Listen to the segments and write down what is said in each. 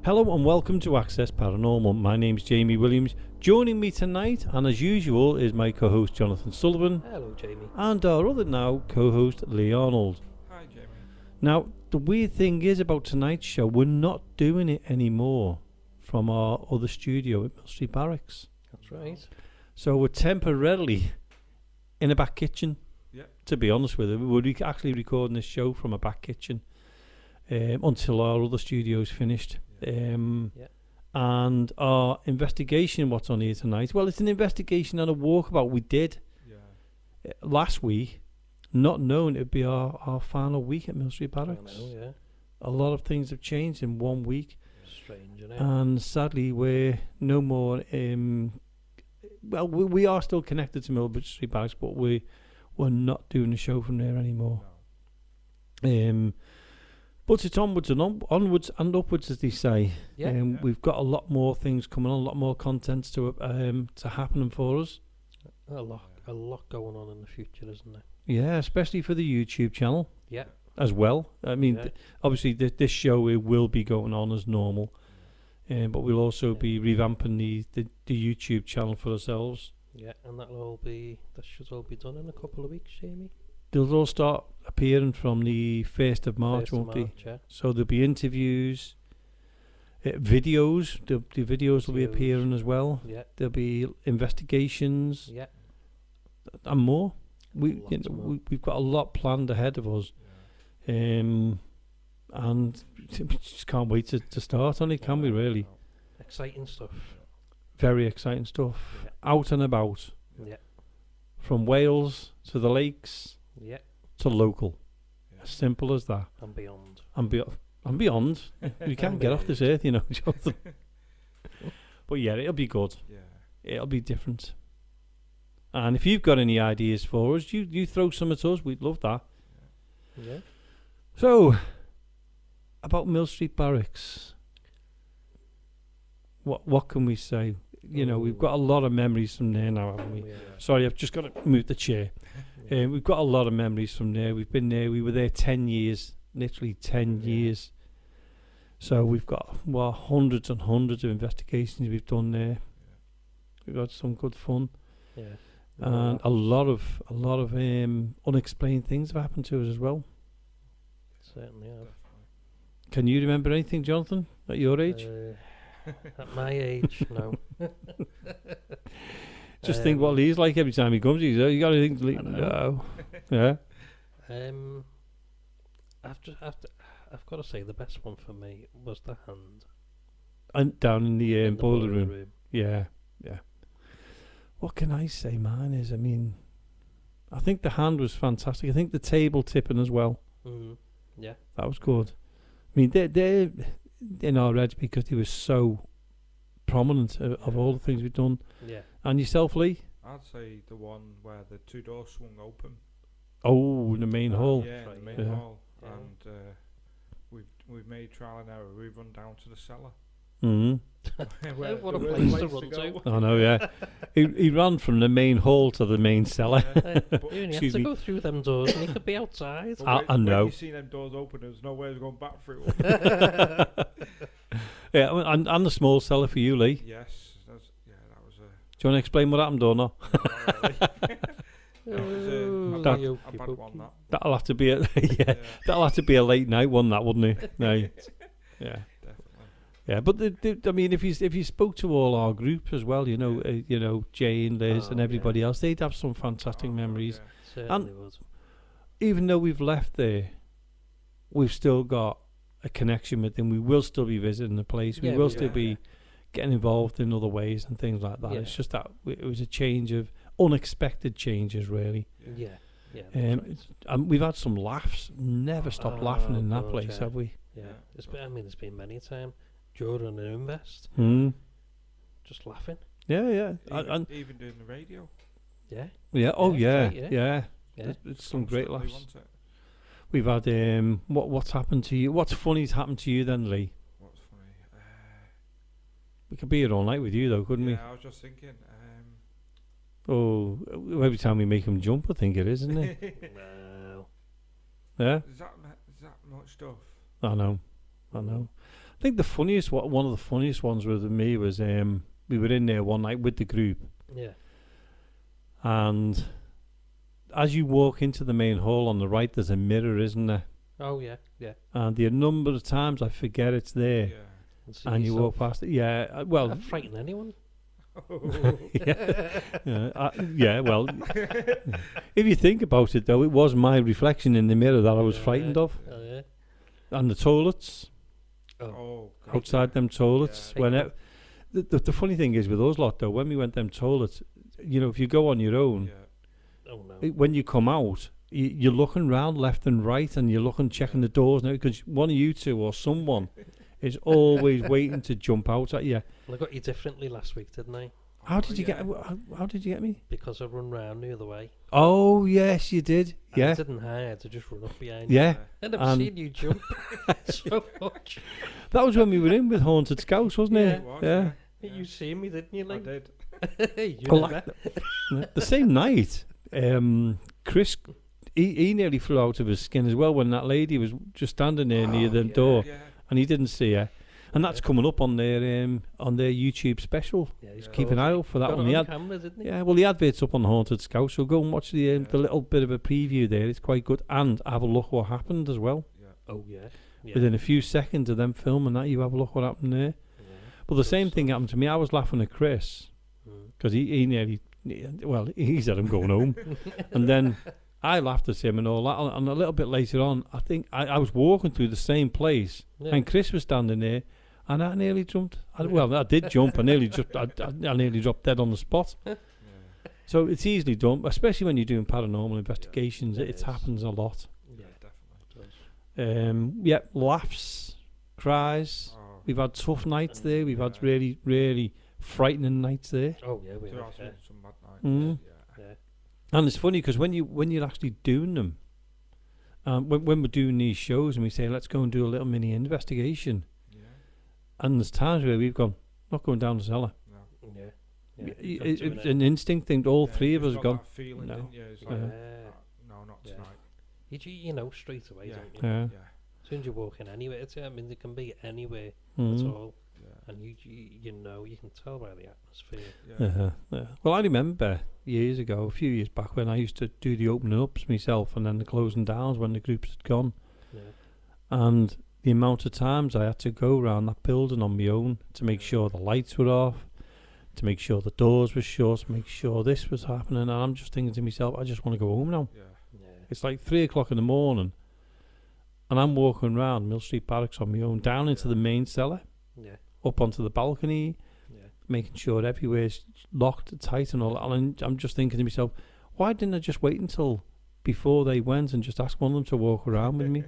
Hello and welcome to Access Paranormal. My name's Jamie Williams. Joining me tonight, and as usual, is my co-host Jonathan Sullivan. Hello, Jamie. And our other now co-host Lee Arnold. Hi, Jamie. Now, the weird thing is about tonight's show, we're not doing it anymore from our other studio at Mill Street Barracks. That's right. So we're temporarily in a back kitchen. Yep. To be honest with you, we're actually recording this show from a back kitchen until our other studio's finished. And our investigation, what's on here tonight, well, it's an investigation and a walkabout we did last week, not knowing it would be our final week at Mill Street Barracks. I know, yeah. A lot of things have changed in 1 week. Strange, isn't it? And sadly, we're no more. Well, we are still connected to Mill Street Barracks, but we're not doing the show from there anymore. No. But it's onwards and upwards, as they say. Yeah. We've got a lot more things coming on, a lot more content to happening for us. A lot going on in the future, isn't there? Yeah, especially for the YouTube channel. Yeah. As well. I mean, Yeah. Obviously, this show it will be going on as normal, but we'll also be revamping the YouTube channel for ourselves. Yeah, and that should all be done in a couple of weeks, Jamie. They'll all start appearing from the 1st of March, won't they? Yeah. So there'll be interviews, videos. The videos will be appearing as well. Yeah. There'll be investigations. Yeah. And more. More. We've got a lot planned ahead of us. And we just can't wait to start on it, can we really? Exciting stuff. Very exciting stuff. Yeah. Out and about. Yeah. From Wales to the lakes Yeah. to local. As simple as that. And beyond. And beyond. We can't get off this earth, Jonathan. But yeah, it'll be good. Yeah. It'll be different. And if you've got any ideas for us, you throw some at us. We'd love that. Yeah. So, about Mill Street Barracks. What can we say? We've got a lot of memories from there now, haven't we? Yeah. Sorry, I've just got to move the chair. We've got a lot of memories from there. We've been there. We were there 10 years, literally 10 years. So we've got hundreds and hundreds of investigations we've done there. We've got some good fun, Yeah. and a lot of unexplained things have happened to us as well. Certainly have. Can you remember anything, Jonathan, at your age? At my age, no. Just think what Lee's like every time he comes. You got anything to Lee? No. Yeah. I've got to say the best one for me was the hand. And down in the in the boiler room. Yeah. What can I say? Mine is, I think the hand was fantastic. I think the table tipping as well. Mm-hmm. Yeah. That was good. They're in our heads because they were so prominent of all the things we've done. Yeah. And yourself, Lee? I'd say the one where the two doors swung open. Oh, the main hall. Yeah, right, the main yeah. hall. Yeah. And we've made trial and error. We've run down to the cellar. Mm-hmm. What a place to run to. I know, yeah. He ran from the main hall to the main cellar. You only have to go through them doors and you could be outside. I know. When you seen them doors open, there was no way of going back through. Yeah, and the small cellar for you, Lee. Yes, that was a. Do you want to explain what happened or not? That was a bad one. That. That'll have to be that'll have to be a late night one, that wouldn't it? No. Yeah. Definitely. Yeah, but if you spoke to all our group as well, Jay and Liz and everybody else, they'd have some fantastic memories. Yeah. Certainly would. Even though we've left there, we've still got a connection with them. We will still be visiting the place. We will still be getting involved in other ways and things like that. Yeah. It's just that it was a change of unexpected changes, really. Yeah. And we've had some laughs. Never stopped laughing in that place, have we? Yeah. There's been many a time during an invest. Just laughing. Yeah. Even doing the radio. Yeah. Yeah. Oh yeah. Yeah. Yeah. Yeah. It's some great Constantly, laughs. wasn't it? We've had what's happened to you? What's funny's happened to you then, Lee? What's funny? We could be here all night with you, though, couldn't I was just thinking. we? Oh, every time we make him jump, I think it is, isn't it? No. Yeah. Is that much stuff? I know. think one of the funniest ones with me was we were in there one night with the group, Yeah. and as you walk into the main hall on the right, there's a mirror, isn't there? Oh yeah, yeah. And the number of times I forget it's there, Yeah. See and you yourself. walk past it. Yeah, well, That frighten anyone? yeah. Well, if you think about it, though, it was my reflection in the mirror that I was frightened of, Oh yeah. and the toilets Oh, God. outside them toilets. Yeah. When the funny thing is with us lot though, when we went them toilets, you know, if you go on your own, Yeah. Oh no. when you come out, you're looking round left and right, and you're looking, checking the doors now, because one of you two or someone is always waiting to jump out at you. Well, I got you differently last week, didn't I? How did you yeah. get? How did you get me? Because I run round the other way. Oh yes, you did. And I Yeah, didn't hide to just run up behind you. yeah. And I've And- seen you jump so much. That was when we were in with Haunted Scouts, wasn't Yeah. it? It was, Yeah. You see me, didn't you? I Like, did. you Well, never. The same night, Chris, he nearly flew out of his skin as well when that lady was just standing there near the door, Yeah. and he didn't see her. And that's Yeah. coming up on their YouTube special. Yeah, he's Keep an eye out for that got one. it The on camera, didn't he? yeah, well, the advert's up on Haunted Scout, so go and watch the little bit of a preview there. It's quite good, and have a look what happened as well. Yeah. Oh yeah. Yeah. Within a few seconds of them filming that, you have a look what happened there. Yeah. But the Good same thing stuff. happened to me. I was laughing at Chris Mm. because he nearly, well, he said I'm going home, and then I laughed at him and all that. And a little bit later on, I think I was walking through the same place, Yeah. and Chris was standing there, and I nearly jumped. I did jump. I nearly jumped. I nearly dropped dead on the spot. Yeah. So it's easily done, especially when you're doing paranormal investigations. it It is. happens a lot. Yeah. Definitely. Yeah, laughs, cries. Oh, We've had tough nights there. We've had really, really frightening nights there. Oh yeah, we there have. has been some bad nights. Mm. Yeah. Yeah. And it's funny because when you're actually doing them, when we're doing these shows and we say let's go and do a little mini investigation, Yeah. and there's times where we've gone, not going down the cellar. No. Yeah. Yeah. It's an instinct thing. All Yeah, three of you've us have got gone. that feeling, No. didn't you? It's Yeah. like, Yeah. no, not Yeah. tonight. You know straight away, Yeah. don't you? Yeah. Yeah. As soon as you walk in anywhere, I mean, it can be anywhere at Mm. all, Yeah. and you know, you can tell by the atmosphere. Yeah. Yeah. Well, I remember years ago, a few years back, when I used to do the opening ups myself and then the closing downs when the groups had gone. Yeah. And the amount of times I had to go around that building on my own to make sure the lights were off, to make sure the doors were shut, to make sure this was happening. And I'm just thinking to myself, I just want to go home now. Yeah. Yeah. It's like 3 o'clock in the morning, and I'm walking around Mill Street Barracks on my own, down into the main cellar, Yeah. up onto the balcony, Yeah. making sure everywhere's locked tight and all that. And I'm just thinking to myself, why didn't I just wait until before they went and just ask one of them to walk around with me?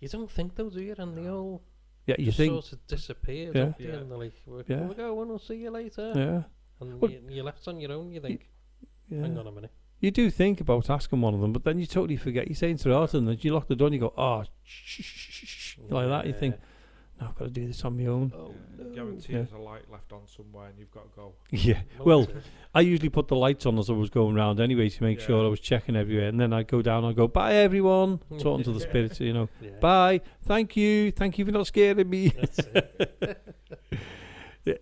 You don't think though, do you? And they all Yeah, you just think? sort of disappear, Yeah. don't they? Yeah. And they're like, we're Yeah. going, we'll see you later. Yeah, And Well, you're left on your own, you think, yeah. hang on a minute. You do think about asking one of them, but then you totally forget. You're saying to her, and you lock the door and you go, oh, shh, shh, shh, shh, like that. You think, no, I've got to do this on my own. Oh, Yeah. no. Guarantee Yeah. there's a light left on somewhere and you've got to go. Yeah. No, Well, that's it. I usually put the lights on as I was going round anyway to make sure Yeah. I was checking everywhere. And then I'd go down and I'd go, bye everyone, talking to the spirits, you know. Yeah. Bye, thank you for not scaring me. That's it.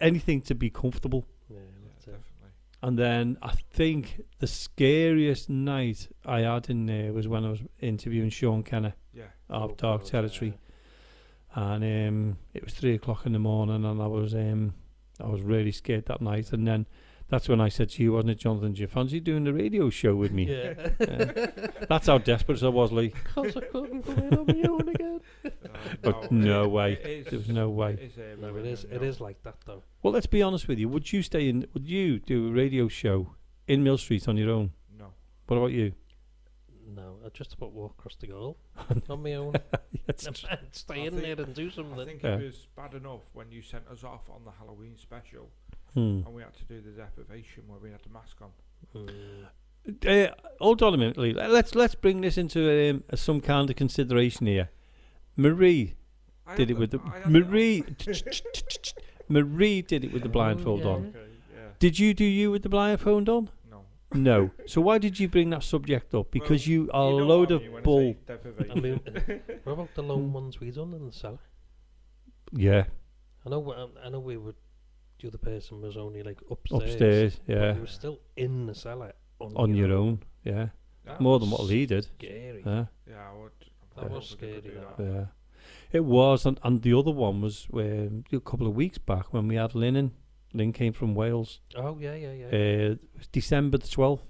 Anything to be comfortable. Yeah, Yeah, that's it. definitely. And then I think the scariest night I had in there was when I was interviewing Sean Kenner Yeah. of Oh, Dark God, Territory. And it was 3 o'clock in the morning, and I was really scared that night. And then that's when I said to you, wasn't it, Jonathan, do you fancy doing the radio show with me? Yeah. That's how desperate I was, Lee. Because I couldn't go in on my own again. But no way. It is, There was no way. It is, No, it is like that though. Well, let's be honest with you. Would you do a radio show in Mill Street on your own? No. What about you? No, I just about walk across the goal on my own. That's Stay I in think- there and do I something. think Yeah. it was bad enough when you sent us off on the Halloween special and we had to do the deprivation where we had the mask on. Hold on a minute, Lee. Let's bring this into some kind of consideration here. Marie did it with the Marie. Marie did it with the blindfold yeah. on. Okay, yeah. Did you do you with the blindfold on? No. No. So why did you bring that subject up? Because Well, you are you a know load what I of mean when I bull. say deprivation. I mean, what about the lone ones we done in the cellar? Yeah, I know we were. The other person was only like upstairs. upstairs. But Yeah, you were still in the cellar on your own. Yeah, That more than was what Lee did. Scary. Yeah, Yeah, I would. That was I think I could scary, do that. yeah. It was, and the other one was a couple of weeks back when we had Lynn in. Lynn came from Wales. Oh yeah. It was December the 12th.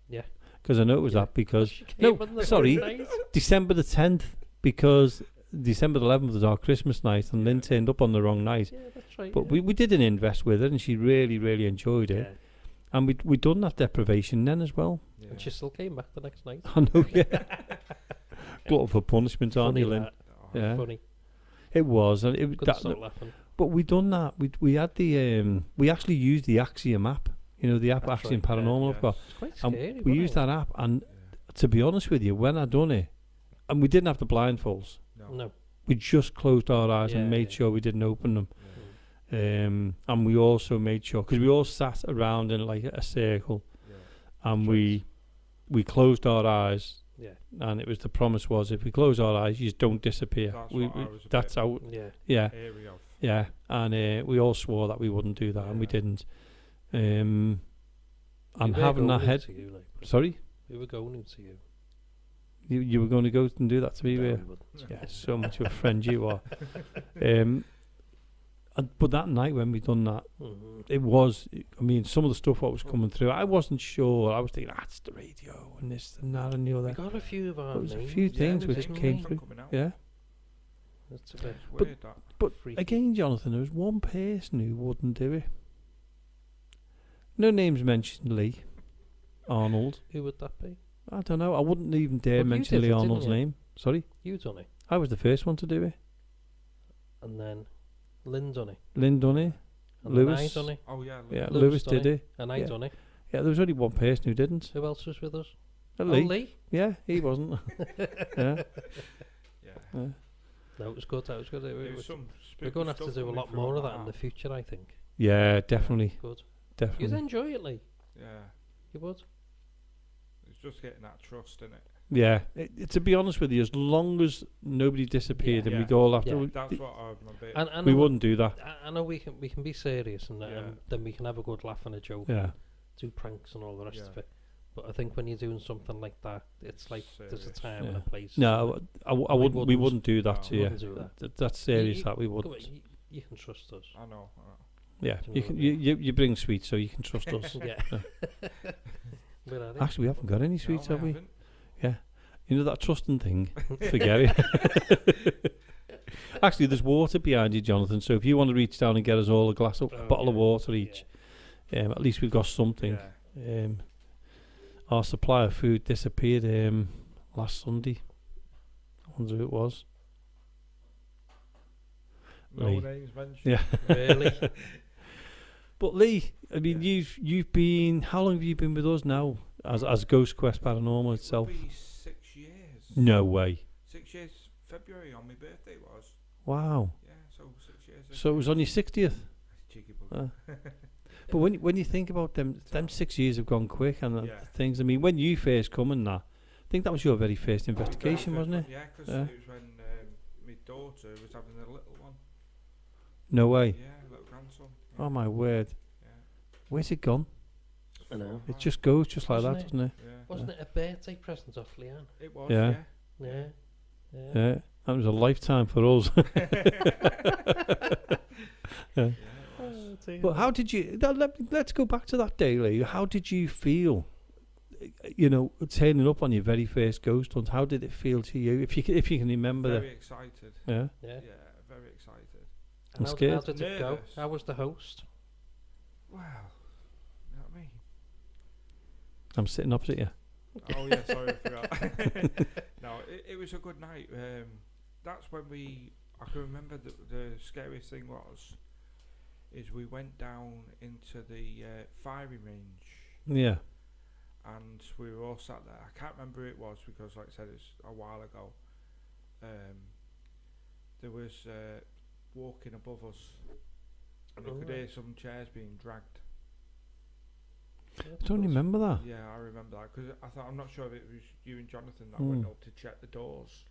Yeah. Because I know it was Yeah. that because She no, came on the sorry. night. December the 10th because December the 11th was our Christmas night and Lynn turned up on the wrong night. Yeah, that's right. But we did an invest with her and she really, really enjoyed it. Yeah. And we done that deprivation then as well. Yeah. And she still came back the next night. I know, yeah. Glutton for punishment, aren't Funny you, Lynn? that. Oh, Yeah. Funny. It was. And it Couldn't that, stop laughing. but we done that. We had the we actually used the Axiom app. You know, the app That's Axiom right, yeah, Paranormal yes. I've got. It's quite And scary. we used that app and to be honest with you, when I done it, and we didn't have the blindfolds, No. we just closed our eyes Yeah, and made yeah. sure we didn't open them. Yeah. And we also made sure, because we all sat around in like a circle, Yeah. and we closed our eyes, Yeah. and it was the promise was if we close our eyes, you just don't disappear. That's We, what I was a that's bit how, Yeah. yeah, Area of. yeah, and we all swore that we wouldn't do that, and we Yeah. didn't. And We were having that going head, to you, like, sorry, we were going to you. you were going to go and do that to me, No, were we you? wouldn't. Yeah, so much of a friend you are. But that night when we done that, Mhm. it was, I mean, some of the stuff what was coming through, I wasn't sure. I was thinking, it's the radio and this and that and the We other. got a few of our There was a names. few things there's which some came stuff through. coming out. Yeah. That's a bit It's But- weird that. But freaky. again, Jonathan, there was one person who wouldn't do it. No names mentioned Lee Arnold. Who would that be? I don't know. I wouldn't even dare Well, you mention did Lee it, didn't Arnold's you? name. Sorry. You done it. I was the first one to do it. And then Lynn done it. Lynn done it. And then I Lewis. done it. Oh yeah. Yeah, Lewis Lewis done did it. And I Yeah. done it. Yeah, there was only one person who didn't. Who else was with us? Lee. Oh, Lee. Yeah, he wasn't. Yeah. Yeah. That was good. That was good. There was some We're going to have to stuff do a coming lot through more on of the that in the app. future, I think. Yeah, definitely. Good. You'd Definitely. enjoy it, Lee. Yeah. You would. It's just getting that trust in it. Yeah, to be honest with you, as long as nobody disappeared and Yeah. we'd all have Yeah. to, That's what I'm a bit. And I we know- wouldn't do that. I know we can be serious and Yeah. then we can have a good laugh and a joke, Yeah, and do pranks and all the rest of Yeah. it. But I think when you're doing something like that, it's like there's a Serious. time and a Yeah. place. no, I We wouldn't. We wouldn't. wouldn't do that No, to we you. wouldn't do that. That's serious. You- that we Come would. on, you can trust us. I know. Yeah, Do you you know can. what I mean? You bring sweets, so you can trust us. Yeah. Where are they? Actually, we haven't got any sweets, No, I have we? haven't. You know that trusting thing. Forget it. Actually, there's water behind you, Jonathan. So if you want to reach down and get us all a glass of Oh, bottle of yeah. water each, at least we've got something. Yeah. Our supply of food disappeared last Sunday. I wonder who it was. No Lee. names mentioned. Yeah. Really? But Lee, I mean, you've been. How long have you been with us now as Ghost Quest Paranormal itself? It'll be 6 years. No way. 6 years. February on my birthday was. Wow. Yeah, so 6 years. So it was on your 60th. Cheeky bugger. But when you think about them 6 years have gone quick and Yeah. things. I mean, when you first come in that, I think that was your very first investigation, wasn't it? Yeah, because Yeah. it was when my daughter was having a little one. No way. Yeah, little grandson. Yeah. Oh my word. Yeah. Where's it gone? I know. It just goes just like Doesn't that, it? doesn't it? Yeah. Wasn't it a birthday present off Leanne? It was. Yeah. Yeah. Yeah. Yeah. Yeah. That was a lifetime for us. Yeah, it was. Oh, dear. But how did you? Let's go back to that day, Lee. How did you feel? You know, turning up on your very first ghost hunt. How did it feel to you? If you can remember Very that. excited. Yeah. Yeah. Yeah, very excited. And I'm how scared. did it go? Nervous. How was the host? Wow. You know what I mean? I'm sitting opposite you. Oh yeah, sorry, I forgot. No, it was a good night. That's when I can remember the scariest thing is we went down into the firing range Yeah. and we were all sat there. I can't remember who it was because, like I said, it's a while ago. There was walking above us, and you could hear some chairs being dragged. I don't remember that. Yeah, I remember that because I'm not sure if it was you and Jonathan that went Hmm. up to check the doors.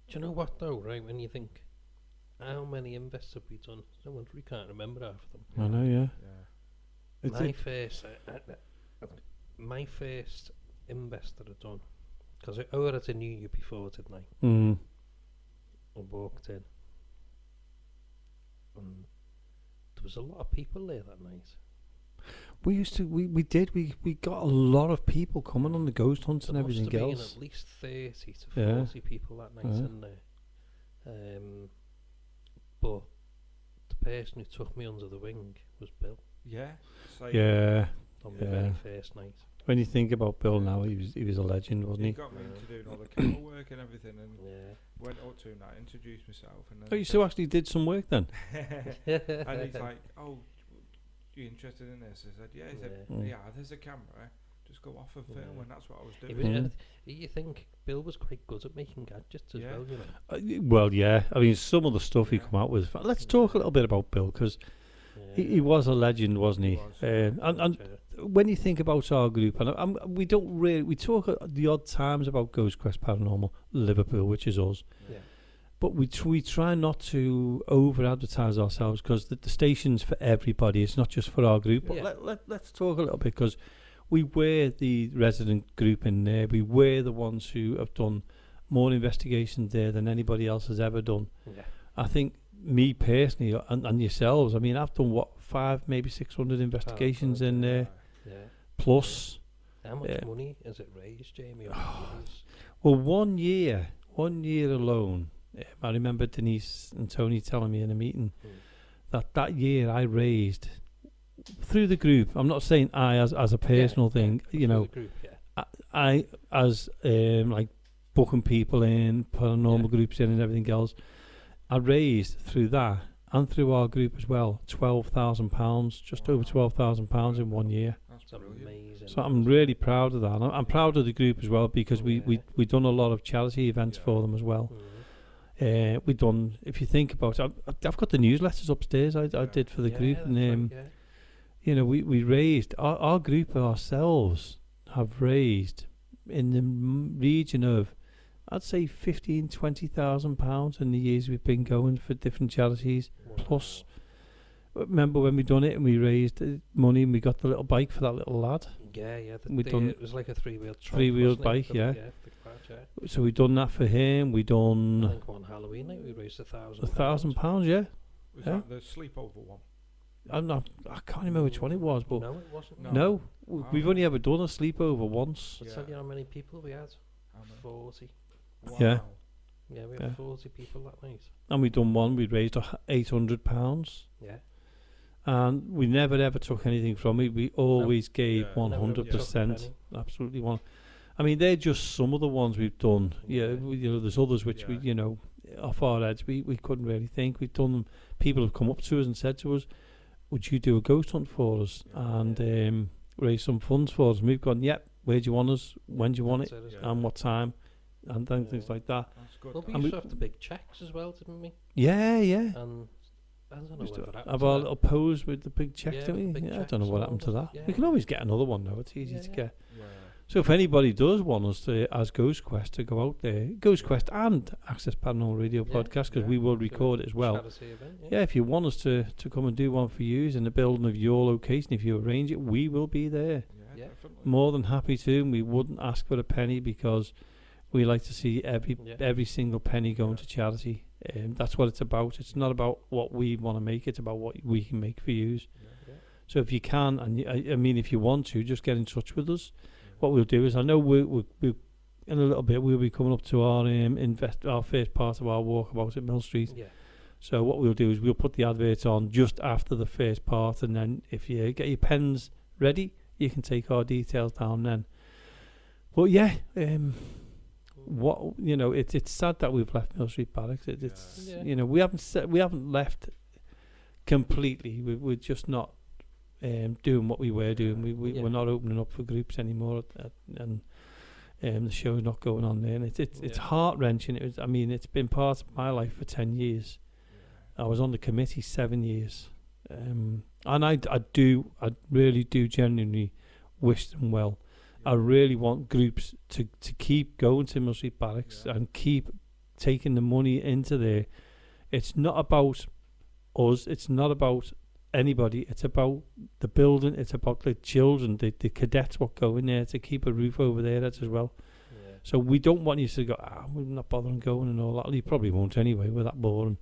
Do you know what though? Right when you think how many invests have we done? No wonder we can't remember half of them. I know, yeah. My first invest that I'd done, because I already knew you before, didn't I? Mm. I walked in, and there was a lot of people there that night. We got a lot of people coming on the ghost hunts There and must everything have been else. at least 30 to Yeah. 40 people that night Yeah. in there. But the person who took me under the wing was Bill Yeah. Yeah. on the Yeah. very first night. When you think about Bill now, he was a legend, wasn't He he? got me into doing all the camera work and everything, and Yeah. went up to him, introduced myself, and then Oh, you still actually did some work then? and he's like, "Oh, you interested in this?" I said, "Yeah." He said, Yeah. "Yeah, there's a camera. Just go off and film," Yeah. and that's what I was He doing. was- you think Bill was quite good at making gadgets as Yeah. well, you know? Well, yeah. I mean, some of the stuff he Yeah. come out with. Let's talk a little bit about Bill, because he was a legend, wasn't he? He was. And when you think about our group, and we don't really, we talk at the odd times about Ghost Quest Paranormal Liverpool, which is us, Yeah. but we try not to over advertise ourselves, because the station's for everybody. It's not just for our group. But Yeah. let's talk a little bit, because we were the resident group in there. We were the ones who have done more investigations there than anybody else has ever done. Yeah. I think me personally, and yourselves, I mean, I've done 500, maybe 600 investigations in there, Yeah. plus. How much Yeah. money has it raised, Jamie? Well, one year alone, I remember Denise and Tony telling me in a meeting that year I raised, through the group, I'm not saying I as a personal thing, you know, The group, yeah. I as like booking people in, paranormal Yeah. groups in and everything else, I raised through that and through our group as well, £12,000, just over £12,000 in 1 year. That's It's brilliant. amazing. So I'm really proud of that. And I'm proud of the group as well, because we done a lot of charity events Yeah. for them as well. Mhm. We done, if you think about it, I've got the newsletters upstairs I Yeah. did for the Yeah, group, that's and right, yeah. you know, we raised, our group ourselves have raised in the region of, I'd say, £15,000-20,000 in the years we've been going for different charities. Plus, remember when we done it and we raised money and we got the little bike for that little lad? Yeah. done it was like a three-wheeled truck. three-wheeled wasn't it? bike, yeah. The cart, yeah. So we done that for him. We I done think on Halloween night we raised £1,000. £1,000, yeah. Was Yeah. that the sleepover one? I can't remember which one it was, but No, it wasn't. no, Oh. we've only ever done a sleepover once. I'll Yeah. tell you how many people we had. How many? 40. Yeah. Wow. Yeah, we had Yeah. 40 people that night. And we done one. We raised £800, Yeah. and we never ever took anything from it. We always gave Yeah. 100%. Absolutely one. I mean, they're just some of the ones we've done. Yeah, you know, there's others which we, Yeah. you know, off our heads we couldn't really think. We've done them. People have come up to us and said to us, "Would you do a ghost hunt for us Yeah. and raise some funds for us?" And we've gone, "Yep. Where do you want us? When do you want it? Yeah. And what time?" And then things Yeah. like that. That's good. Well, we And used we- to have the big checks as well, didn't we? Yeah. And I don't know Used to whether that have our little pose with the big check, Yeah, don't with we? the big Yeah, I checks don't know what and happened to all that. that, We yeah. can always get another one though. It's easy Yeah, to yeah. get. Yeah. So if anybody does want us to, as Ghost Quest, to go out there, Ghost Quest and Access Paranormal Radio Yeah, podcast, because yeah. we will Do a record it as well. charity event, Yeah, if you want us to come and do one for you in the building of your location, if you arrange it, we will be there. Yeah, Yeah. definitely. More than happy to, and we wouldn't ask for a penny, because we like to see Yeah. every single penny going Yeah. to charity. That's what it's about. It's not about what we want to make, it's about what we can make for you. Yeah. Yeah. So if you can, and I mean, if you want to, just get in touch with us. Yeah. What we'll do is, I know we in a little bit we'll be coming up to our our first part of our walkabout at Mill Street. Yeah. So what we'll do is we'll put the advert on just after the first part, and then if you get your pens ready, you can take our details down then. But yeah, what you know, it's sad that we've left Mill Street Barracks. It's Yeah. you know, we haven't left completely. We're just not doing what we were doing. Yeah. We're not opening up for groups anymore, and the show's not going on there. And it's Yeah. heart wrenching. I mean, it's been part of my life for 10 years. I was on the committee 7 years, and I really do genuinely wish them well. I really want groups to keep going to Mill Street Barracks Yeah. and keep taking the money into there. It's not about us. It's not about anybody. It's about the building. It's about the children, the cadets what go in there to keep a roof over their heads as well. Yeah. So we don't want you to go, we're not bothering going and all that. You probably won't anyway. We're that boring.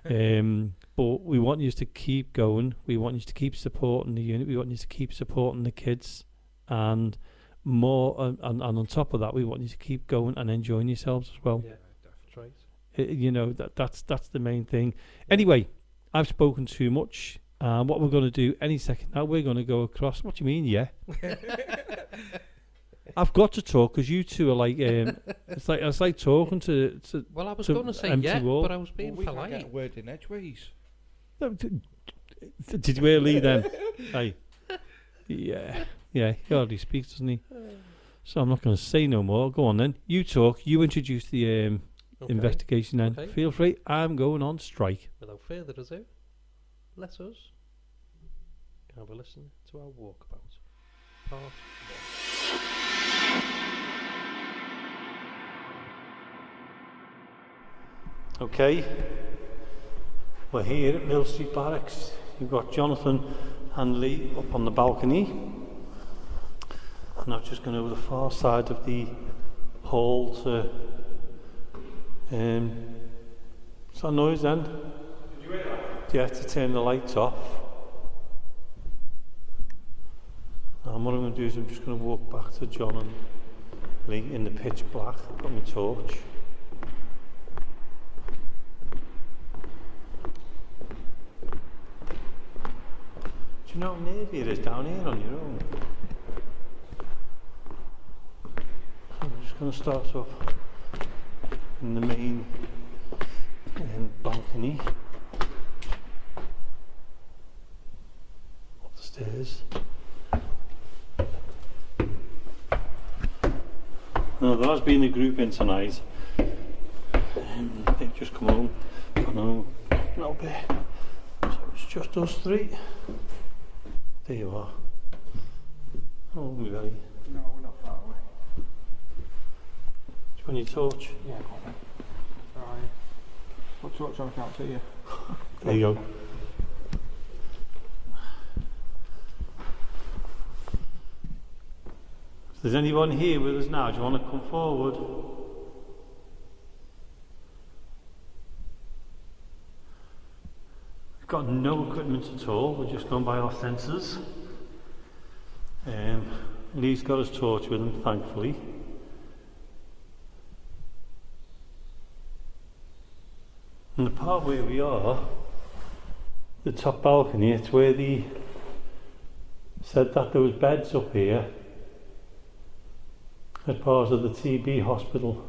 But we want you to keep going. We want you to keep supporting the unit. We want you to keep supporting the kids, and more. And on top of that, we want you to keep going and enjoying yourselves as well. Yeah, that's right. You know, that's the main thing. Anyway, I've spoken too much. What we're going to do any second now, we're going to go across. What do you mean, yeah? I've got to talk because you two are like, it's like talking to Well, I was to going to say empty yeah, wall. but I was being we can't polite. get a word in edgeways. No, did you hear Lee then? Hey, yeah, he hardly speaks, doesn't he? So I'm not going to say no more. Go on then. You talk. You introduce the Okay. investigation then. Okay. Feel free. I'm going on strike. Without further ado, let us have a listen to our walkabout. Part 1. Okay. We're here at Mill Street Barracks. You've got Jonathan and Lee up on the balcony. And I've just gone over the far side of the hall to... what's that noise then? Did you hear that? Yeah, to turn the lights off. And what I'm going to do is I'm just going to walk back to John and Lee in the pitch black. I've got my torch. Do you know how nervy it is down here on your own? So I'm just going to start off in the main balcony. Up the stairs. Now there has been a group in tonight. They've just come home. Gone home a little bit. So it's just us three. There you are. Oh, my belly. No, we're not far away. Do you want your torch? Yeah, go on then. Right. What torch on account to you? There you go. If there's anyone here with us now, do you want to come forward? We've got no equipment at all, we're just going by our senses. Lee's got his torch with him, thankfully. And the part where we are, the top balcony, it's where they said that there was beds up here as part of the TB hospital,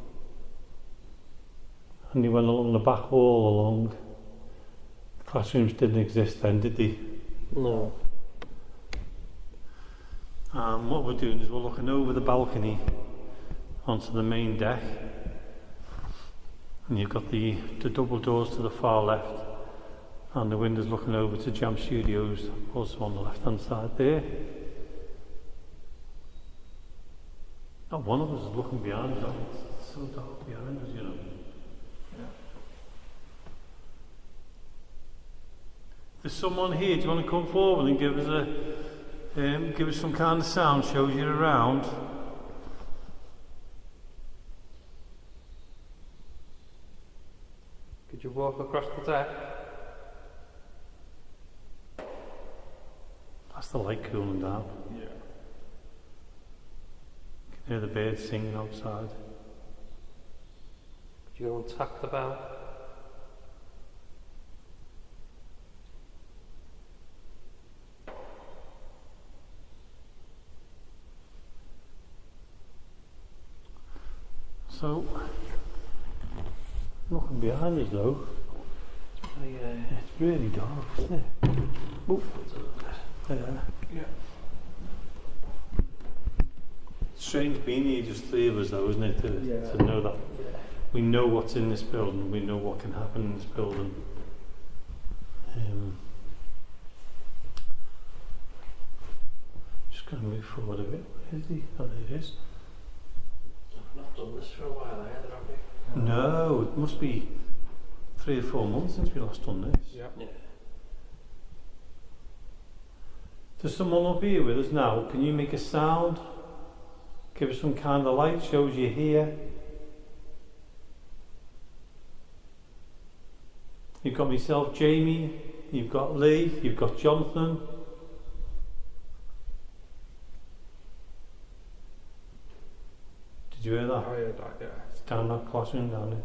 and they went along the back wall along. The classrooms didn't exist then, did they? No. What we're doing is we're looking over the balcony onto the main deck, and you've got the double doors to the far left, and the windows looking over to Jam Studios, also on the left hand side there. Not one of us is looking behind us. It's so dark behind us, you know. Yeah. There's someone here. Do you want to come forward and give us some kind of sound, shows you around? Could you walk across the deck? That's the light cooling down. Yeah. You can hear the birds singing outside. Could you go and tap the bell? So, nothing behind us though. It's really dark, isn't it? Oof. Yeah. Strange being here, just three of us though, isn't it? To know that we know what's in this building, we know what can happen in this building. Just going to move forward a bit. Where is he? Oh, there it is. I've not done this for a while either, have you? No, it must be 3 or 4 months since we last done this. Yeah. There's someone up here with us now. Can you make a sound? Give us some kind of light, shows you're here. You've got myself, Jamie. You've got Lee. You've got Jonathan. Did you hear that? I heard that, yeah. It's down that classroom down there.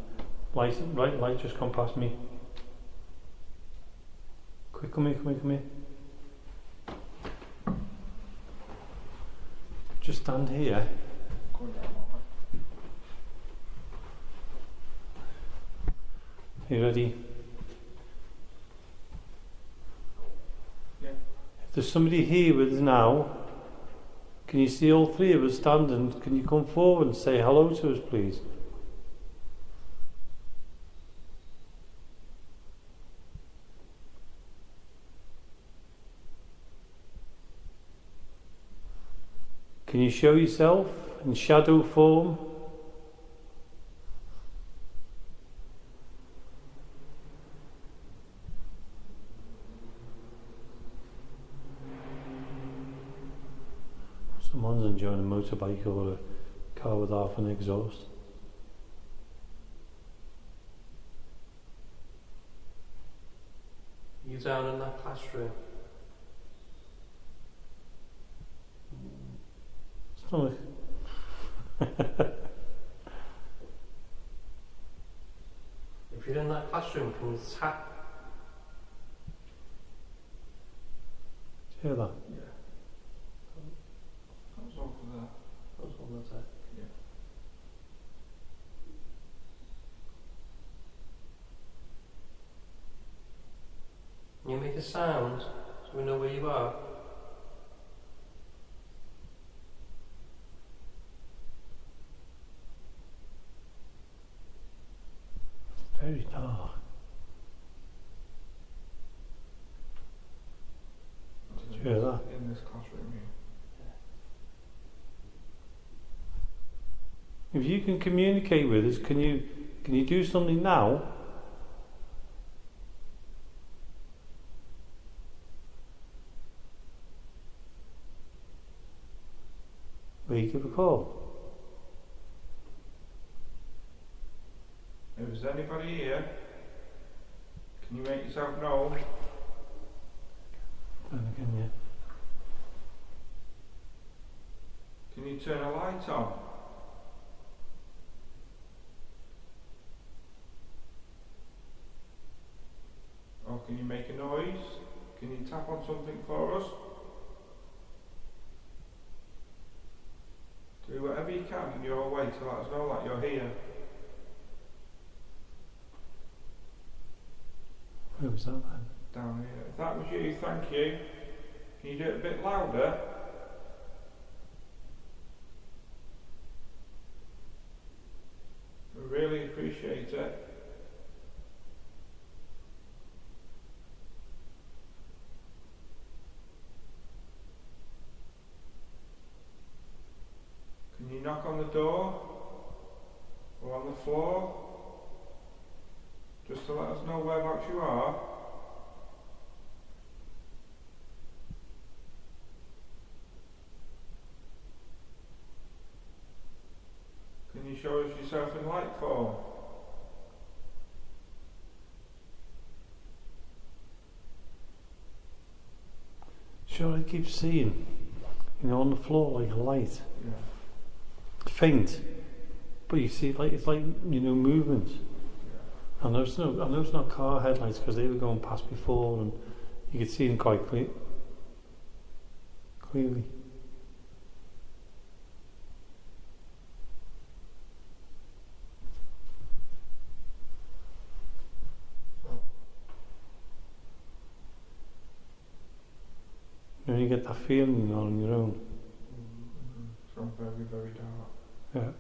Light just come past me. Quick, come here. Just stand here. Going down that way. You ready? Yeah. If there's somebody here with us now, can you see all 3 of us standing? Can you come forward and say hello to us, please? Can you show yourself in shadow form? Someone's enjoying a motorbike or a car with half an exhaust. You down in that classroom? Stomach. If you're in that classroom, can you tap? Hear that? Yeah. That was over there. That was one that's it. Yeah. Can you make a sound so we know where you are? Very dark. Did you hear that? In this classroom here. If you can communicate with us, can you do something now? Will you give a call? If there's anybody here, can you make yourself known? And again, yeah. Can you turn a light on? Or can you make a noise? Can you tap on something for us? Do whatever you can in your way to let us know that you're here. Where was that then? Down here. If that was you, thank you. Can you do it a bit louder? We really appreciate it. Can you knock on the door? Or on the floor? Just to let us know whereabouts you are. Can you show us yourself in light form? Sure, I keep seeing, on the floor like a light. Yeah. Faint. But you see, it's like movement. I know it's not car headlights because they were going past before, and you could see them quite clearly. When you get that feeling on your own. So very, very dark. Yeah.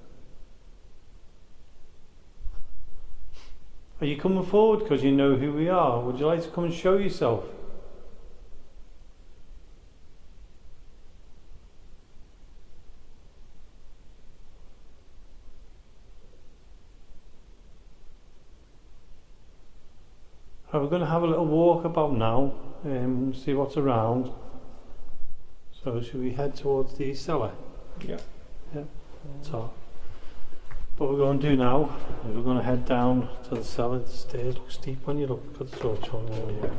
Are you coming forward because you know who we are? Would you like to come and show yourself? Right, we're going to have a little walk about now, see what's around. So should we head towards the cellar? Yeah. So, what we're going to do now is we're going to head down to the cellar. The stairs look steep when you look at the torch on there.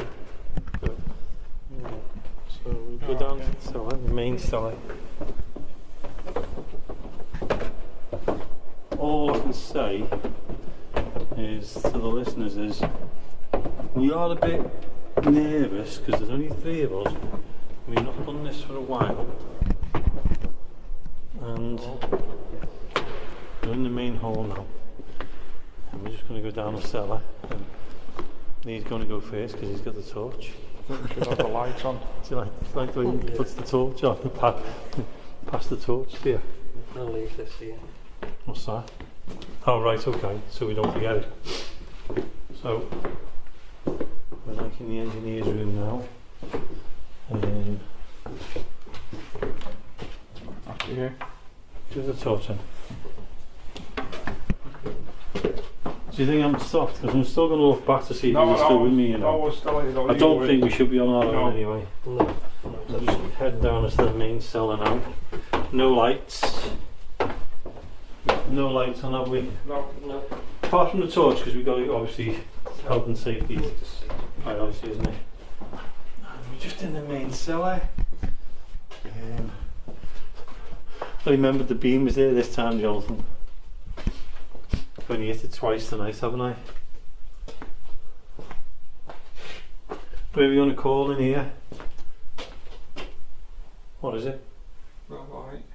So we go down to the cellar, the main cellar. All I can say is to the listeners is we are a bit nervous because there's only 3 of us. We've not done this for a while, and we're in the main hall now, and we're just going to go down the cellar, and he's going to go first because he's got the torch. Should have the lights on. Do you like the way he puts the torch on? Pass the torch here. I'll leave this here. What's that? Oh right, okay, so we don't forget it. So we're like in the engineer's room now. After you. Do the torch in. Do you think I'm soft? Because I'm still going to look back to see if you're still with me, you know. We're still I don't think we should be on our own anyway. No. I'm just heading down into the main cellar now. No lights. No lights on, have we? No. Apart from the torch, because we've got to obviously health and safety priority, isn't it? We're just in the main cellar. I remembered the beam was there this time, Jonathan. I've only hit it twice tonight, haven't I? Where are we going to call in here? What is it? Well, light.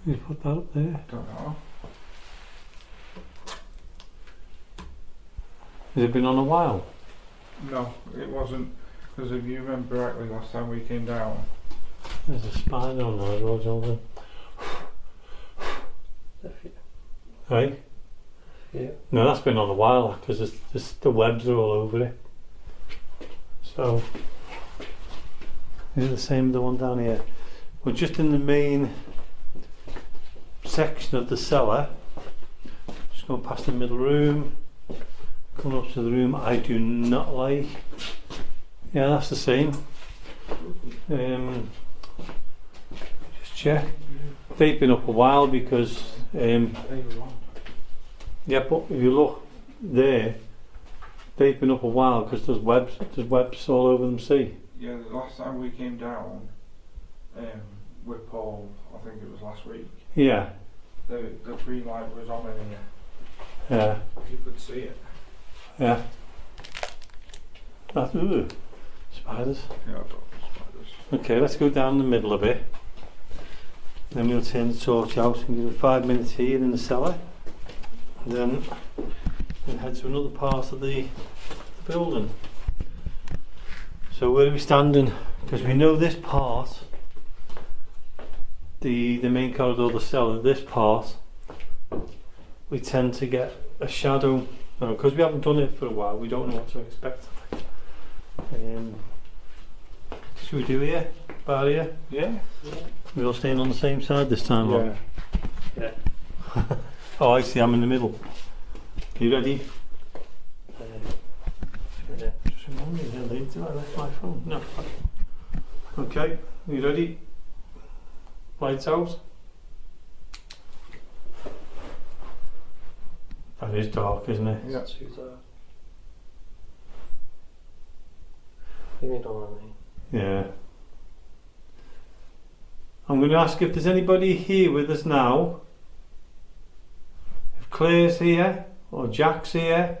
You put that up there. Don't know. Has it been on a while? No, it wasn't. Because if you remember rightly, last time we came down. There's a spider on there as well, Jonathan. Right? Yeah. No, that's been on a while because the webs are all over it. So, is it the same as the one down here? We're just in the main section of the cellar. Just going past the middle room, coming up to the room I do not like. Yeah, that's the same. Just check. They've been up a while because yeah, but if you look there, they've been up a while because there's webs all over them. See? Yeah, the last time we came down with Paul, I think it was last week. Yeah. The green light was on in here. Yeah. You could see it. Yeah. That's spiders. Yeah, I've got spiders. Okay, let's go down the middle of it. Then we'll turn the torch out and give it 5 minutes here in the cellar. And then we'll head to another part of the building. So where are we standing? Because we know this part, the main corridor, the cellar, this part, we tend to get a shadow. Now, because we haven't done it for a while, we don't know what to expect. Should we do here? Barrier? Yeah. We're all staying on the same side this time, Yeah. Yeah. Oh, I see, I'm in the middle. You ready? Just remind me, did I left my phone? No. Okay, you ready? Lights out. That is dark, isn't it? Yeah. Too dark. You know what I mean? Yeah. I'm going to ask if there's anybody here with us now. If Claire's here, or Jack's here,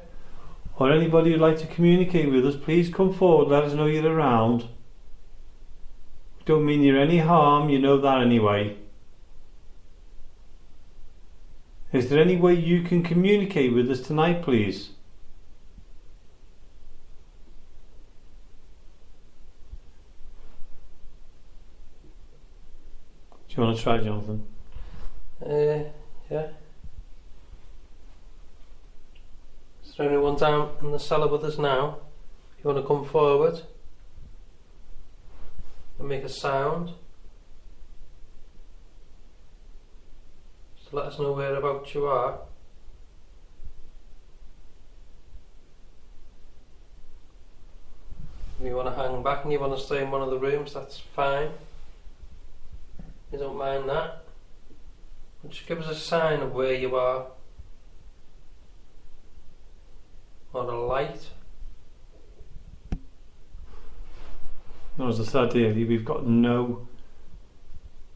or anybody who'd like to communicate with us, please come forward, let us know you're around. Don't mean you're any harm, you know that anyway. Is there any way you can communicate with us tonight, please? Do you want to try, Jonathan? Yeah. Is there anyone down in the cellar with us now? You want to come forward and make a sound? Is to let us know whereabouts you are. If you want to hang back and you want to stay in one of the rooms, that's fine. You don't mind that. But just give us a sign of where you are. Or a light. As I said earlier, we've got no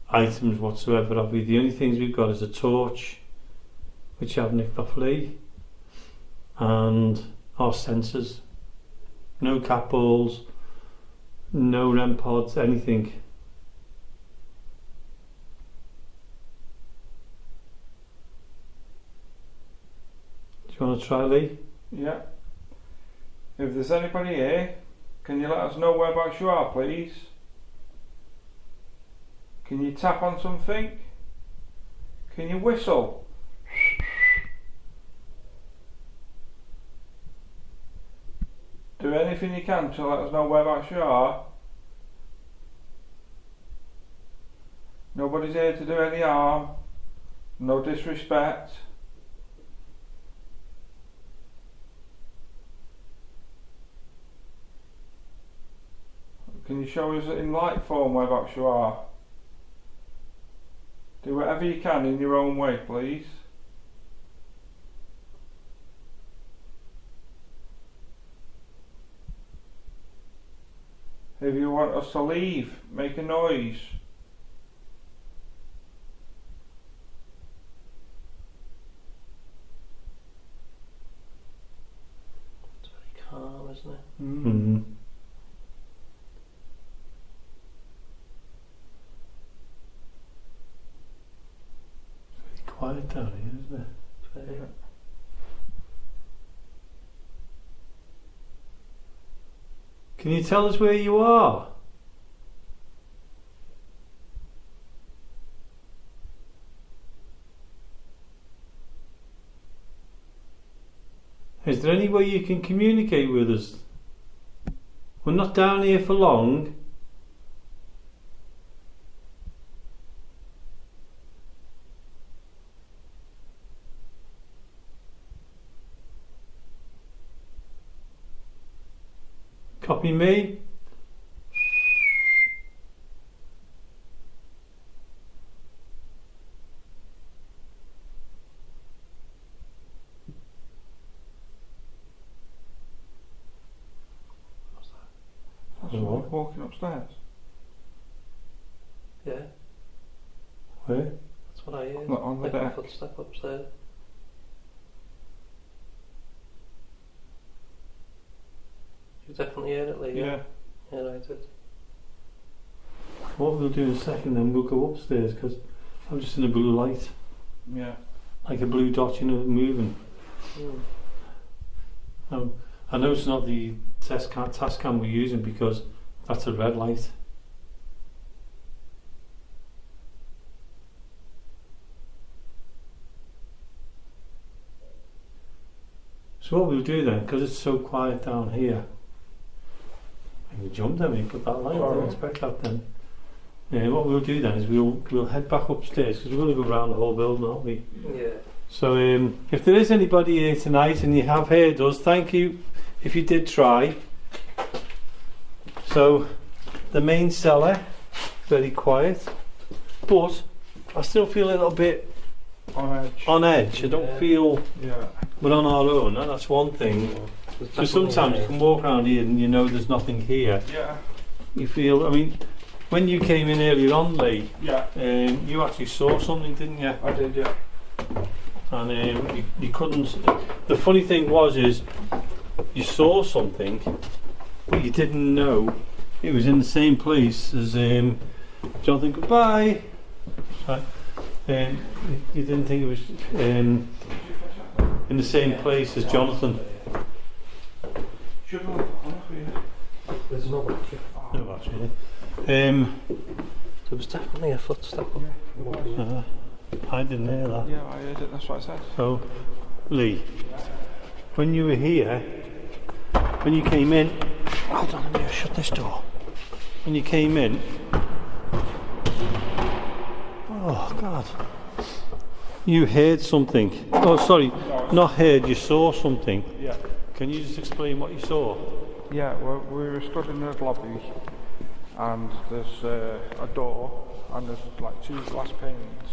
items whatsoever, have we? The only things we've got is a torch, which I've nicked off Lee, and our sensors. No cat balls, no REM pods, anything. Do you want to try, Lee? Yeah. If there's anybody here, can you let us know whereabouts you are, please? Can you tap on something? Can you whistle? Do anything you can to let us know whereabouts you are. Nobody's here to do any harm. No disrespect. Can you show us in light form whereabouts you are? Do whatever you can in your own way, please. If you want us to leave, make a noise. It's very calm, isn't it? Mm-hmm. Quiet down here, isn't it? Very. Can you tell us where you are? Is there any way you can communicate with us? We're not down here for long. Copy me. That's What? like walking upstairs. Yeah, Where? that's what I hear. Not on the Like a deck. footstep upstairs. You definitely heard it, Lee. Yeah. Yeah, I did. What we'll do in a second then, we'll go upstairs because I'm just in a blue light. Yeah. Like a blue dot, you know, moving. Mm. I know it's not the task cam we're using because that's a red light. So what we'll do then, because it's so quiet down here, and we jumped then, we put that light, I Sorry. didn't expect that then. Yeah, what we'll do then is we'll head back upstairs because we're going to go around the whole building, aren't we? Yeah. So if there is anybody here tonight and you have heard us, thank you if you did try. So the main cellar, very quiet, but I still feel a little bit On edge. on edge. I don't Yeah. feel Yeah. we're on our own, and that's one thing. So sometimes you can walk around here and you know there's nothing here. Yeah. You feel, I mean, when you came in earlier on, Lee, Yeah. you actually saw something, didn't you? I did, yeah. And you couldn't. The funny thing is you saw something, but you didn't know it was in the same place as Jonathan. Goodbye. Right. You didn't think it was in the same place as Jonathan. Should have looked on for you. There's no battery. No, actually. There was definitely a footstep up. I didn't hear that. Yeah, I heard it, that's what I said. So, Lee, when you were here, when you came in, hold on, let me just shut this door. When you came in, oh God, You heard something. Oh, sorry, not heard. You saw something. Yeah. Can you just explain what you saw? Yeah, well, we were stood in the lobby, and there's a door, and there's like 2 glass panes.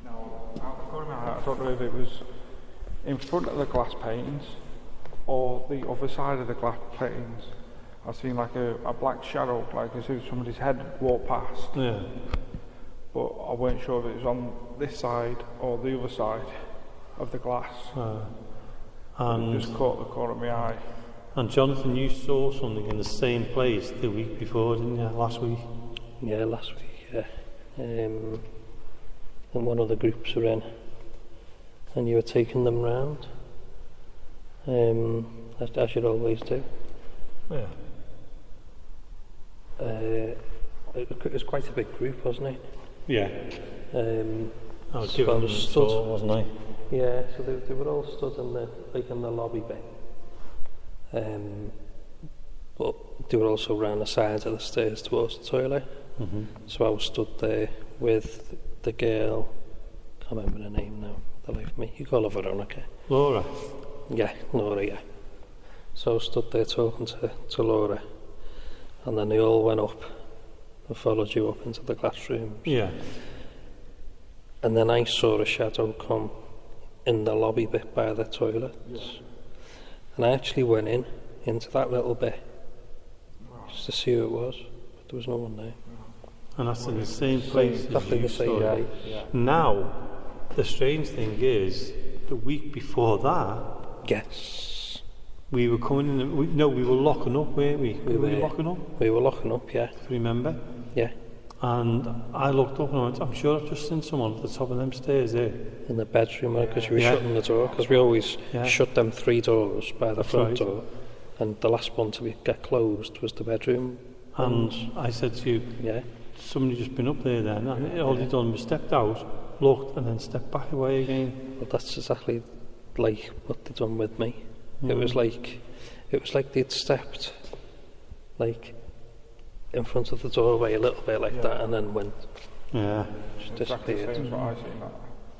Now, out of my head, I don't know if it was in front of the glass panes or the other side of the glass panes. I seen like a black shadow, like as if somebody's head walked past. Yeah. But I weren't sure if it was on this side or the other side of the glass. And It just caught the corner of my eye. And Jonathan, you saw something in the same place the week before, didn't you? Last week. Yeah, last week, yeah. And one of the groups were in, and you were taking them round, as you'd always do. Yeah. It was quite a big group, wasn't it? Yeah. I was So giving I them was a stood- tour, wasn't I? Yeah, so they were all stood in the lobby bit. But they were also round the sides of the stairs towards the toilet. Mm-hmm. So I was stood there with the girl, can't remember her name now, the life of me. You call her Veronica. Laura. Yeah, Laura, yeah. So I was stood there talking to Laura, and then they all went up and followed you up into the classrooms. Yeah. And then I saw a shadow come in the lobby bit by the toilets. Yeah. And I actually went into that little bit just to see who it was, but there was no one there. And that's in the same place as Exactly you the same saw. place. Yeah. Now, the strange thing is, the week before that, Yes. we were coming in. We were locking up, weren't we? We were were. locking up. We were locking up, yeah. Remember? Yeah. And I looked up and I went, I'm sure I've just seen someone at the top of them stairs there. In the bedroom, because you were Yeah. shutting the door, because we always Yeah. shut them 3 doors by the That's front right. door, and the last one to get closed was the bedroom. And I said to you, Yeah. somebody just been up there then, and all they'd done was stepped out, looked, and then stepped back away again. But that's exactly like what they done with me. It was like they'd stepped like in front of the doorway a little bit like that, and then went Yeah. just Exactly the disappeared. same as what I seen that.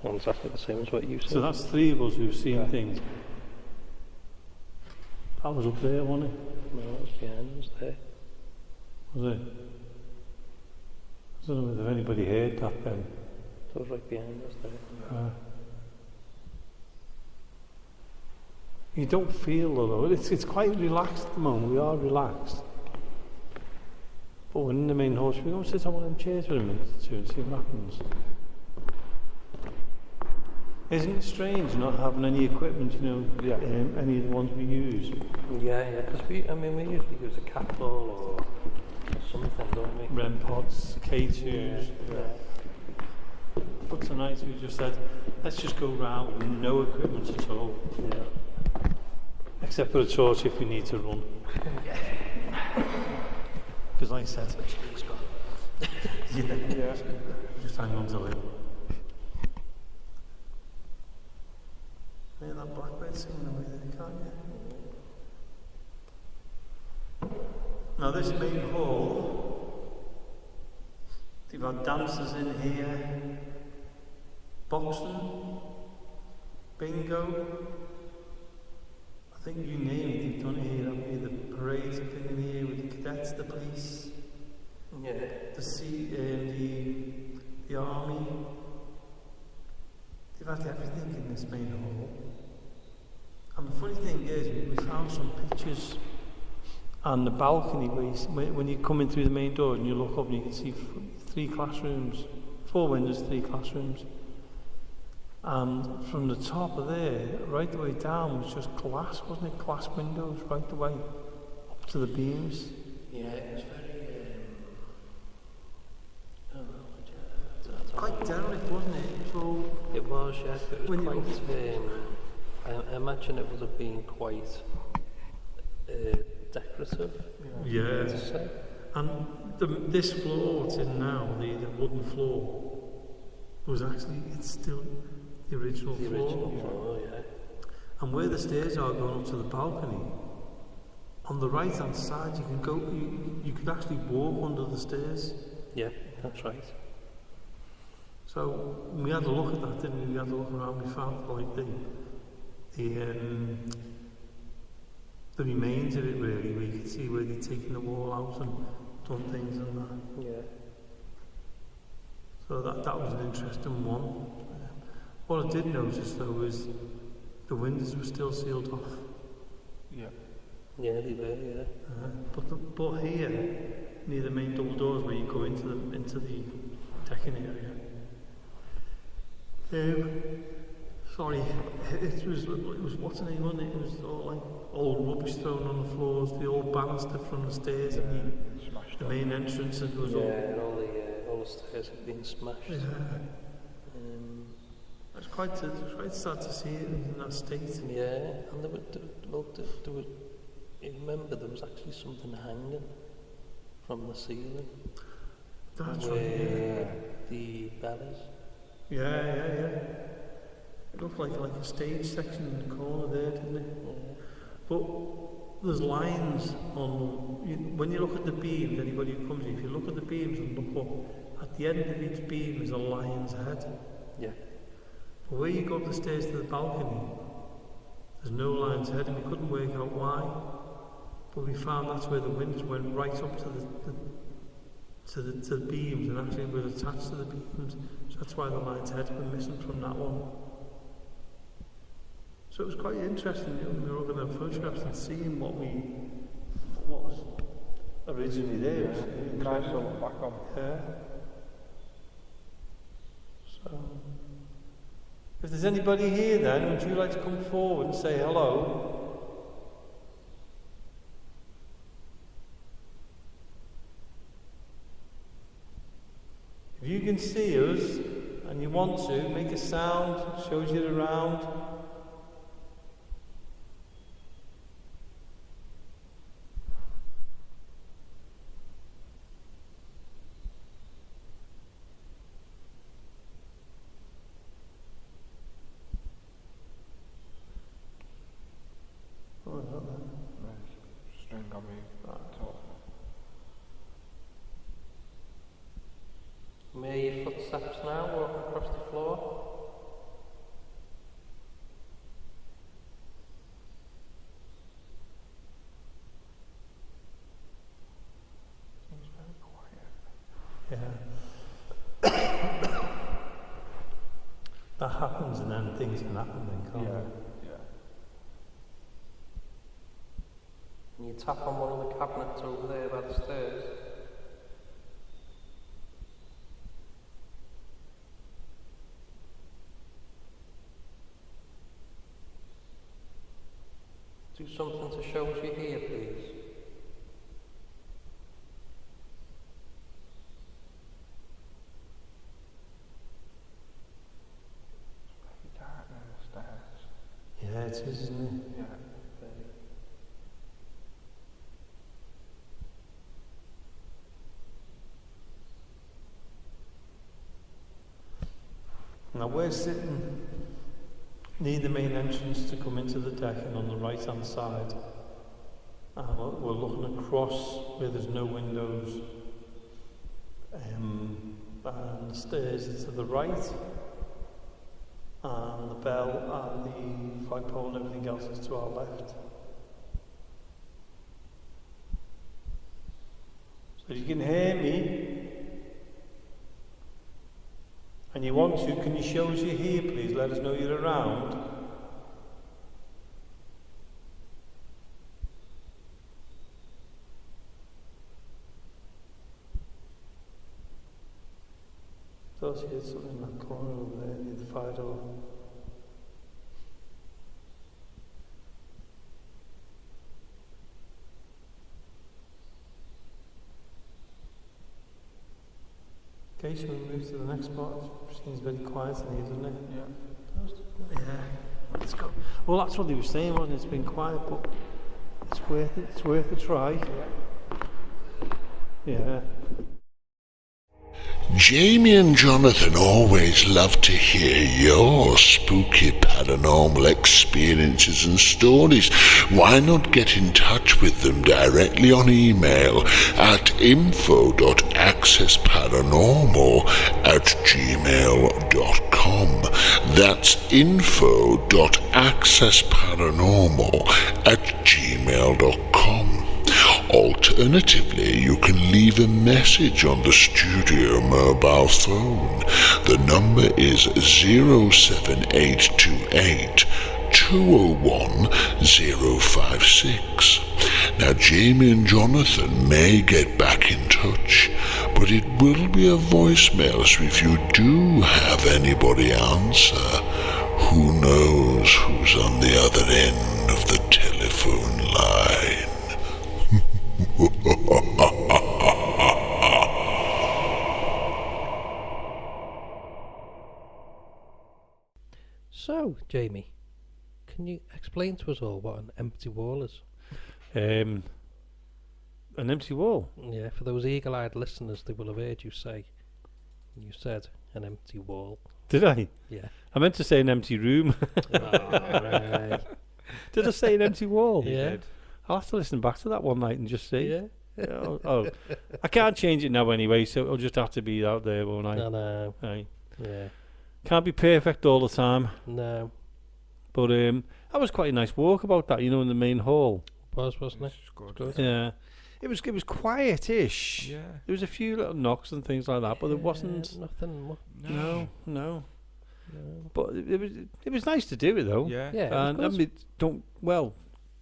Well, exactly the same as what you said. So that's 3 of us who've seen things. That was up there, wasn't it? No, it was behind, it was there. Was it? I don't know if anybody heard that then. It was right behind us there. You don't feel though, it's quite relaxed at the moment, we are relaxed. But when in the main hall, we go and sit on one of them chairs for a minute or 2 and see what happens. Isn't it strange not having any equipment, any of the ones we use? Yeah, because we usually use a cat ball or something, don't we? REM pods, K2s. Yeah. But tonight we just said, let's just go round with no equipment at all. Yeah. Except for a torch if we need to run. Because like I said, Yeah. just hang on to it. Yeah, that blackbird singing away there, can't you? Now this main hall, they've had dancers in here, boxing, bingo. I think you name it, they've done it here, haven't you? The parades have been in here with the cadets, the police, Yeah. the army. They've had everything in this main hall. And the funny thing is, we found some pictures on the balcony when you come in through the main door and you look up and you can see 3 classrooms, 4 windows, 3 classrooms. And from the top of there, right the way down, was just glass, wasn't it? Glass windows right the way up to the beams. Yeah, it was very. Quite derelict, wasn't it? So It was, yes. It was When you quite. I imagine it would have been quite decorative. yeah. To say. And this floor it's in now, the wooden floor, it's still the original The floor. original floor, yeah. And where the stairs are going up to the balcony, on the right hand side you can go, you could actually walk under the stairs. Yeah, that's right. So we had a look at that, didn't we? We had a look around. We found like the remains of it really. We could see where they'd taken the wall out and done things and that. Yeah. So that was an interesting one. What I did notice though is the windows were still sealed off. Yeah. Yeah, they were, yeah. But here, near the main double doors where you go into the decking area. Sorry, it was what's the name on it? It was all like old rubbish thrown on the floors, the old banister from the stairs and the main entrance, and it was all the stairs had been smashed. Yeah. It's quite sad to see it in that state. Yeah, and there were, you remember there was actually something hanging from the ceiling. That's where right. The bell is. Yeah. It looked like a stage section in the corner there, didn't it? Yeah. But there's lines on, when you look at the beams, anybody who comes here, if you look at the beams and look up, at the end of each beam is a lion's head. Yeah. But where you go up the stairs to the balcony, there's no lion's head, and we couldn't work out why. But we found that's where the windows went right up to the beams, and actually were attached to the beams. So that's why the lion's head's been missing from that one. So it was quite interesting, when we were looking at photographs and seeing what was originally there. Yeah. Nice to look back on. Yeah. So, if there's anybody here then, would you like to come forward and say hello? If you can see us and you want to, make a sound, shows you around. String on me. Top. May your footsteps now walking across the floor. Seems very quiet. Yeah. That happens and then things can happen then, can't they? And you tap on one of the cabinets over there by the stairs. Do something to show us you're here, please. It's very dark down the stairs. Yeah, it is, isn't it? Yeah. Now we're sitting near the main entrance to come into the deck, and on the right hand side we're looking across where there's no windows, and the stairs are to the right, and the bell and the flagpole and everything else is to our left. So if you can hear me and you want to, can you show us you're here, please? Let us know you're around. Thought you had something in that corner over there near the fire door. Okay, shall we move to the next part? It seems very quiet in here, doesn't it? Yeah. Yeah. Let's go. Well, that's what he was saying, wasn't it? It's been quiet, but it's worth it. It's worth a try. Yeah. Yeah. Jamie and Jonathan always love to hear your spooky paranormal experiences and stories. Why not get in touch with them directly on email at info.accessparanormal@gmail.com. That's info.accessparanormal@gmail.com. Alternatively, you can leave a message on the studio mobile phone. The number is 07828 201 056. Now, Jamie and Jonathan may get back in touch, but it will be a voicemail, so if you do have anybody answer, who knows who's on the other end of the telephone line. So, Jamie, can you explain to us all what an empty wall is? An empty wall. Yeah, for those eagle-eyed listeners, they will have heard you say. You said an empty wall. Did I? Yeah. I meant to say an empty room. Right. Did I say an empty wall? Yeah. I'll have to listen back to that one night and just see. Yeah. Oh, I can't change it now anyway, so it'll just have to be out there, won't I? No. Aye. Yeah. Can't be perfect all the time. No. But that was quite a nice walk about that, in the main hall. Wasn't it? It's good. Good. Yeah. It was quietish. Yeah. There was a few little knocks and things like that, but there wasn't. Nothing. No. No. But it was nice to do it though. Yeah. Yeah. And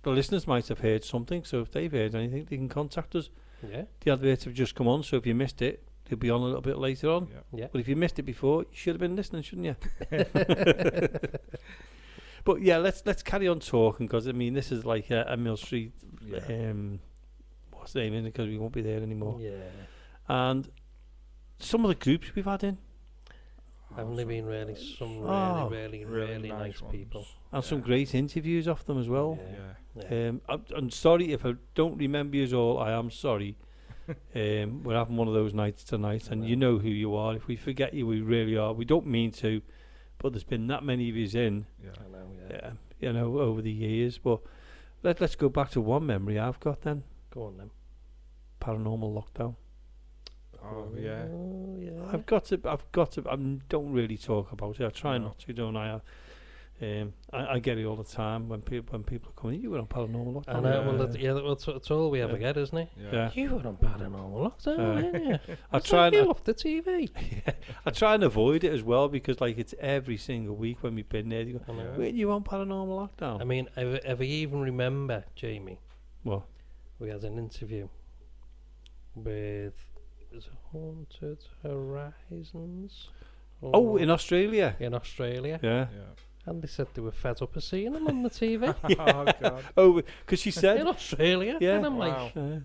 the listeners might have heard something, so if they've heard anything, they can contact us. Yeah. The adverts have just come on, so if you missed it, they'll be on a little bit later on. Yeah. But if you missed it before, you should have been listening, shouldn't you? But yeah, let's carry on talking, because this is like a Mill Street. What's the name in it? Because we won't be there anymore. Yeah. And some of the groups we've had in, Haven't they been really some really nice ones. people? and some great interviews off them as well. Yeah. I'm sorry if I don't remember you all. I am sorry. We're having one of those nights tonight, and you know who you are. If we forget you, we really are. We don't mean to, but there's been that many of you in. Yeah. I know. Yeah. Over the years. But let's go back to one memory I've got then. Go on then. Paranormal lockdown. Oh yeah. Oh yeah. I've got to. I don't really talk about it. I try not to, don't I? I get it all the time when people are coming. You were on paranormal lockdown. I know. Well, that's all we ever get, isn't it? Yeah. You were on paranormal lockdown, weren't you? I try you off the TV. I try and avoid it as well, because it's every single week when we've been there. You go, I know. weren't you on paranormal lockdown? I mean, ever even remember, Jamie? What? We had an interview with Haunted Horizons. Oh, in Australia. In Australia. Yeah. And they said they were fed up of seeing him on the TV. Oh god. Oh, because she In said. Australia. Yeah. And I'm Wow. like,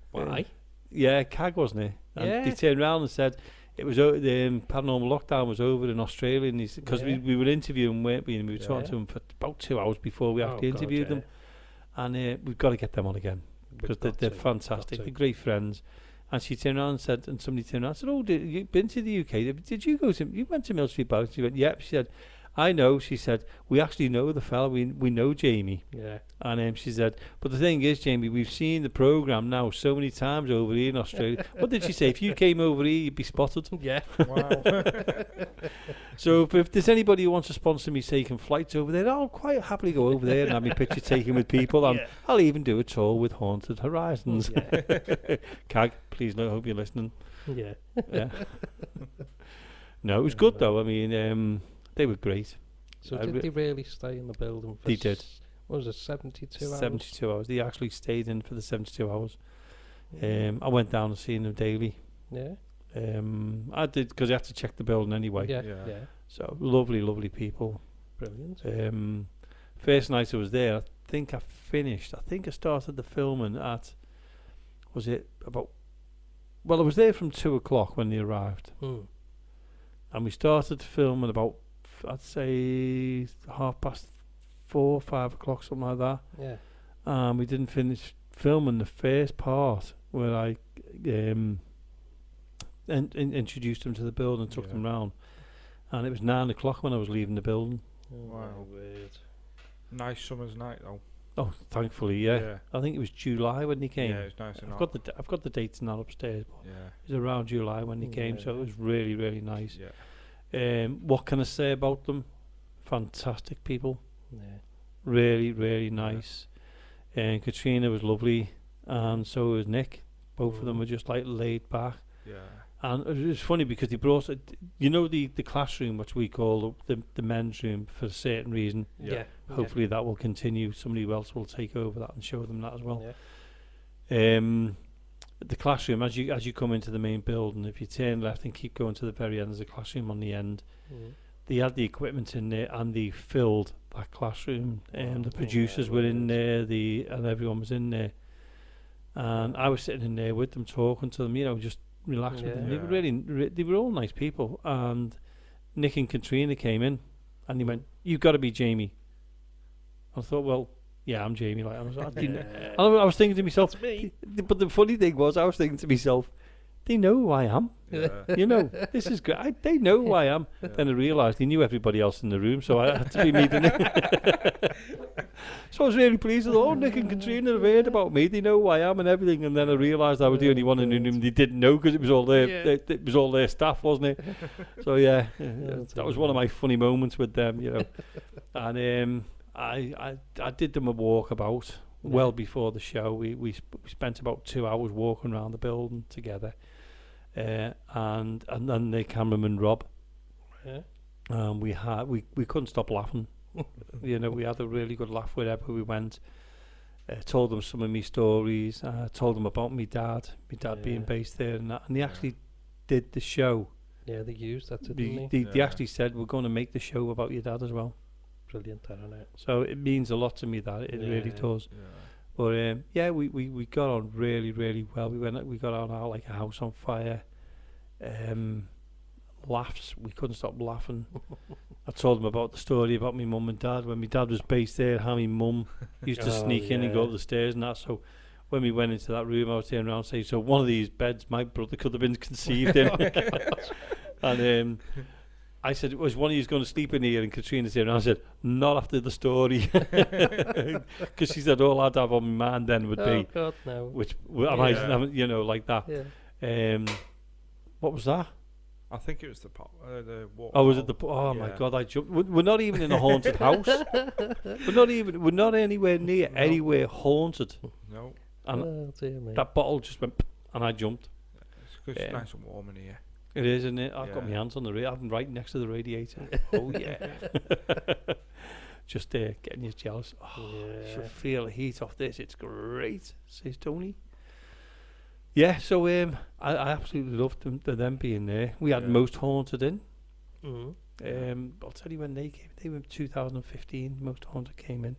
why? Yeah, CAG, wasn't it? And Yeah. they turned around and said it was the paranormal lockdown was over in Australia, and because Yeah. we were interviewing, weren't we? And we were talking Yeah. to them for about 2 hours before we actually interviewed them, and we've got to get them on again, because they're fantastic. They're great friends. And she turned around and said, and somebody turned around and said, "Oh, you been to the UK? Did you go to? You went to Mill Street Barracks?" She went, "Yep." She said, "I know." She said, "We actually know the fella. We know Jamie." Yeah. And she said, "But the thing is, Jamie, we've seen the programme now so many times over here in Australia." What did she say? If you came over here, you'd be spotted. Yeah. Wow. So if there's anybody who wants to sponsor me taking flights over there, I'll quite happily go over there and have my picture taken with people, and I'll even do a tour with Haunted Horizons. Yeah. CAG, please, I hope you're listening. Yeah. Yeah. No, it was good though. I mean, they were great. So I did they really stay in the building for They did. What was it, 72 hours? 72 hours. They actually stayed in for the 72 hours. I went down and seen them daily. Yeah. I did, because I had to check the building anyway. Yeah. Yeah. Yeah. So lovely people. Brilliant. First night I was there, I think I started the filming at, was it about, well, I was there from 2 o'clock when they arrived, and we started filming about, I'd say 4:30, 5 o'clock, something like that. Yeah. We didn't finish filming the first part where I introduced them to the building, took Yeah. them round, and it was 9 o'clock when I was leaving the building. Wow. Weird. Nice summer's night though. Oh, thankfully, yeah. I think it was July when they came. Yeah, it's nice and I've hot. got the dates not upstairs, but Yeah. it was around July when they came, so it Yeah. was really, really nice. Yeah. What can I say about them? Fantastic people, Yeah. really, really nice. And Katrina was lovely, and so was Nick. Both of them were just like laid back. Yeah. And it was funny because they brought it, you know, the classroom, which we call the men's room for a certain reason. Yeah. Hopefully that will continue. Somebody else will take over that and show them that as well. Yeah. The classroom, as you come into the main building, if you turn left and keep going to the very end, there's a classroom on the end. They had the equipment in there and they filled that classroom. The producers were in there, and everyone was in there. And I was sitting in there with them, talking to them, you know, just relaxed with them. They were they were all nice people. And Nick and Katrina came in, and they went, "You've got to be Jamie." I thought, well, yeah, I'm Jamie. Like I was thinking to myself, but the funny thing was, I was thinking to myself, they know who I am. Yeah. You know, this is great. They know who I am. Then I realised they knew everybody else in the room, so I had to be meeting them. So I was really pleased. I thought, oh, Nick and Katrina have heard about me. They know who I am and everything. And then I realised I was the only one in the room they didn't know because it was all it was all their staff, wasn't it? So yeah, that was one of my funny moments with them, you know. And I did them a walkabout well before the show. We spent about 2 hours walking around the building together. And then the cameraman Rob, we couldn't stop laughing. You know, we had a really good laugh wherever we went. Told them some of my stories. Told them about my dad being based there and that. And they actually did the show. Yeah, they used that, didn't they? They actually said, we're going to make the show about your dad as well. Brilliant, isn't it? So it means a lot to me, that it really does. Yeah. But we got on really, really well. We got on out like a house on fire. Laughs, we couldn't stop laughing. I told them about the story about my mum and dad. When my dad was based there, how my mum used to sneak in and go up the stairs and that. So when we went into that room, I was turning around saying, so one of these beds my brother could have been conceived in. And I said, was one of you going to sleep in here? And Katrina said, and I said, not after the story. Because she said, all I'd have on my mind then would be, God, no. which, you know, like that. Yeah. What was that? I think it was the walk. Oh, was it the? Oh my God! I jumped. We're not even in a haunted house. We're not anywhere near anywhere haunted. No. And dear me. that bottle just went, and I jumped. It's 'cause it's nice and warm in here. It is, isn't it? I've got my hands on the I'm right next to the radiator. Oh yeah. Just getting you jealous. Oh, you should feel the heat off this. It's great, says Tony. Yeah, so I absolutely loved them being there. We had Most Haunted in. I'll tell you when they came. They were 2015. Most Haunted came in,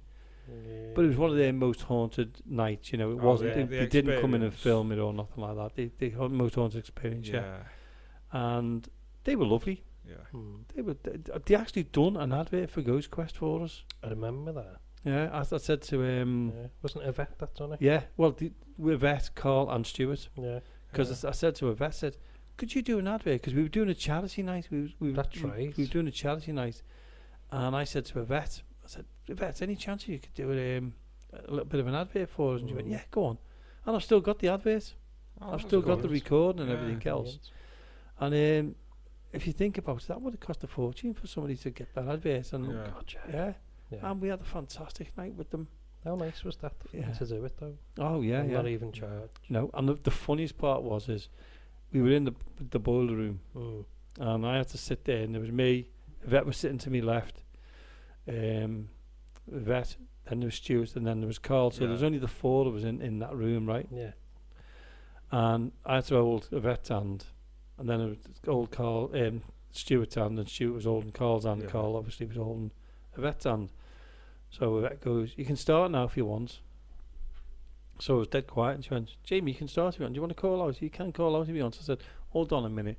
but it was one of their most haunted nights. You know, it wasn't. They didn't come in and film it or nothing like that. They had Most Haunted experience. And they were lovely. They actually done an advert for Ghost Quest for us. I remember that. Yeah, I said to wasn't Yvette that done it? Yeah, well, Yvette, Carl, and Stuart. Yeah, because I said to Yvette, said, could you do an advert? Because we were doing a charity night. That's right. We were doing a charity night, and I said to Yvette, Yvette, any chance you could do a little bit of an advert for us? And she went, yeah, go on. And I've still got the advert. I've still got the recording and everything else. And if you think about it, that would have cost a fortune for somebody to get that advert. And and we had a fantastic night with them. How nice was that to do it though? Oh yeah, Not even charged. No, and the funniest part is we were in the boiler room, and I had to sit there, and there was me. Yvette was sitting to my left. Yvette, then there was Stuart, and then there was Carl. So there was only the four of us in that room, right? Yeah. And I had to hold Yvette's hand, and then it was old Carl, Stuart's hand, and Stuart was holding Carl's hand. Carl obviously was holding Yvette's hand. So Yvette goes, you can start now if you want. So I was dead quiet, and she went, Jamie, you can start if you want. Do you want to call out? You can call out if you want. I said, hold on a minute.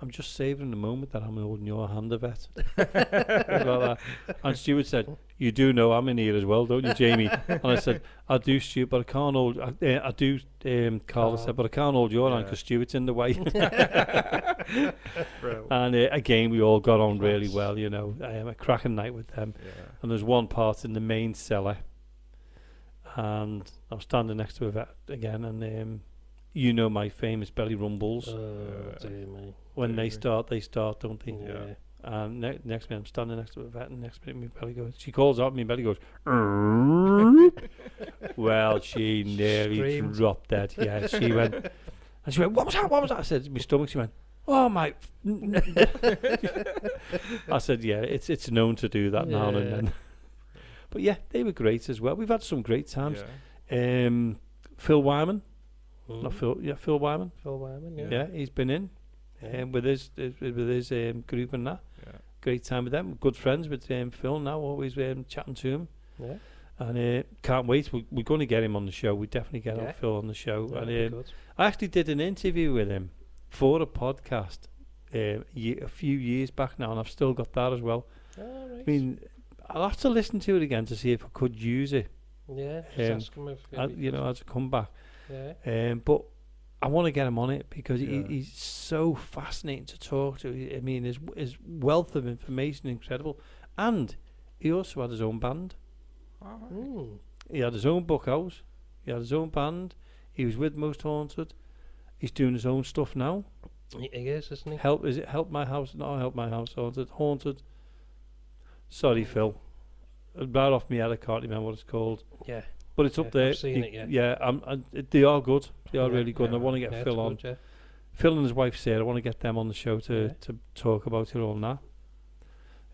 I'm just savouring the moment that I'm holding your hand, Yvette. Like that. And Stuart said, you do know I'm in here as well, don't you, Jamie? And I said, I do, Stu, but I can't hold. I do, Carl said, but I can't hold your hand because Stuart's in the way. And again, we all got on really well, you know. A cracking night with them. Yeah. And there's one part in the main cellar, and I was standing next to a vet again, and you know my famous belly rumbles. Oh, dear me. When they start, don't they? Yeah. And next minute I'm standing next to a vet, and next minute my belly goes. She calls out, my belly goes. Well, she nearly Screamed. dropped dead. Yeah, she went, and she went, "What was that? What was that?" I said, "My stomach." She went, "Oh my!" I said, "Yeah, it's known to do that now and then." But yeah, they were great as well. We've had some great times. Yeah. Phil Wyman, not Phil. Yeah, Phil Wyman. Phil Wyman, yeah. Yeah, he's been in. With his group and that. Yeah. Great time with them. Good friends with Phil now. Always chatting to him. Yeah. And can't wait. We're going to get him on the show. We definitely get Phil on the show. Yeah, And I actually did an interview with him for a podcast a few years back now, and I've still got that as well. Oh, right. I mean, I'll have to listen to it again to see if I could use it. Yeah, just ask him if as a comeback. Yeah. But I want to get him on it because Yeah. he's so fascinating to talk to. I mean, his wealth of information is incredible. And he also had his own band. He had his own book out. He had his own band. He was with Most Haunted. He's doing his own stuff now. He is, isn't he? Help My House? Not Help My House Haunted. Sorry, Phil. Right off my head, I can't remember what it's called. Yeah. But it's up there. I've seen it, yeah. Yeah, they are good. They are really good. Yeah. And I want to get Yeah, Phil it's on. good, yeah. Phil and his wife Sarah, I want to get them on the show to talk about it all now.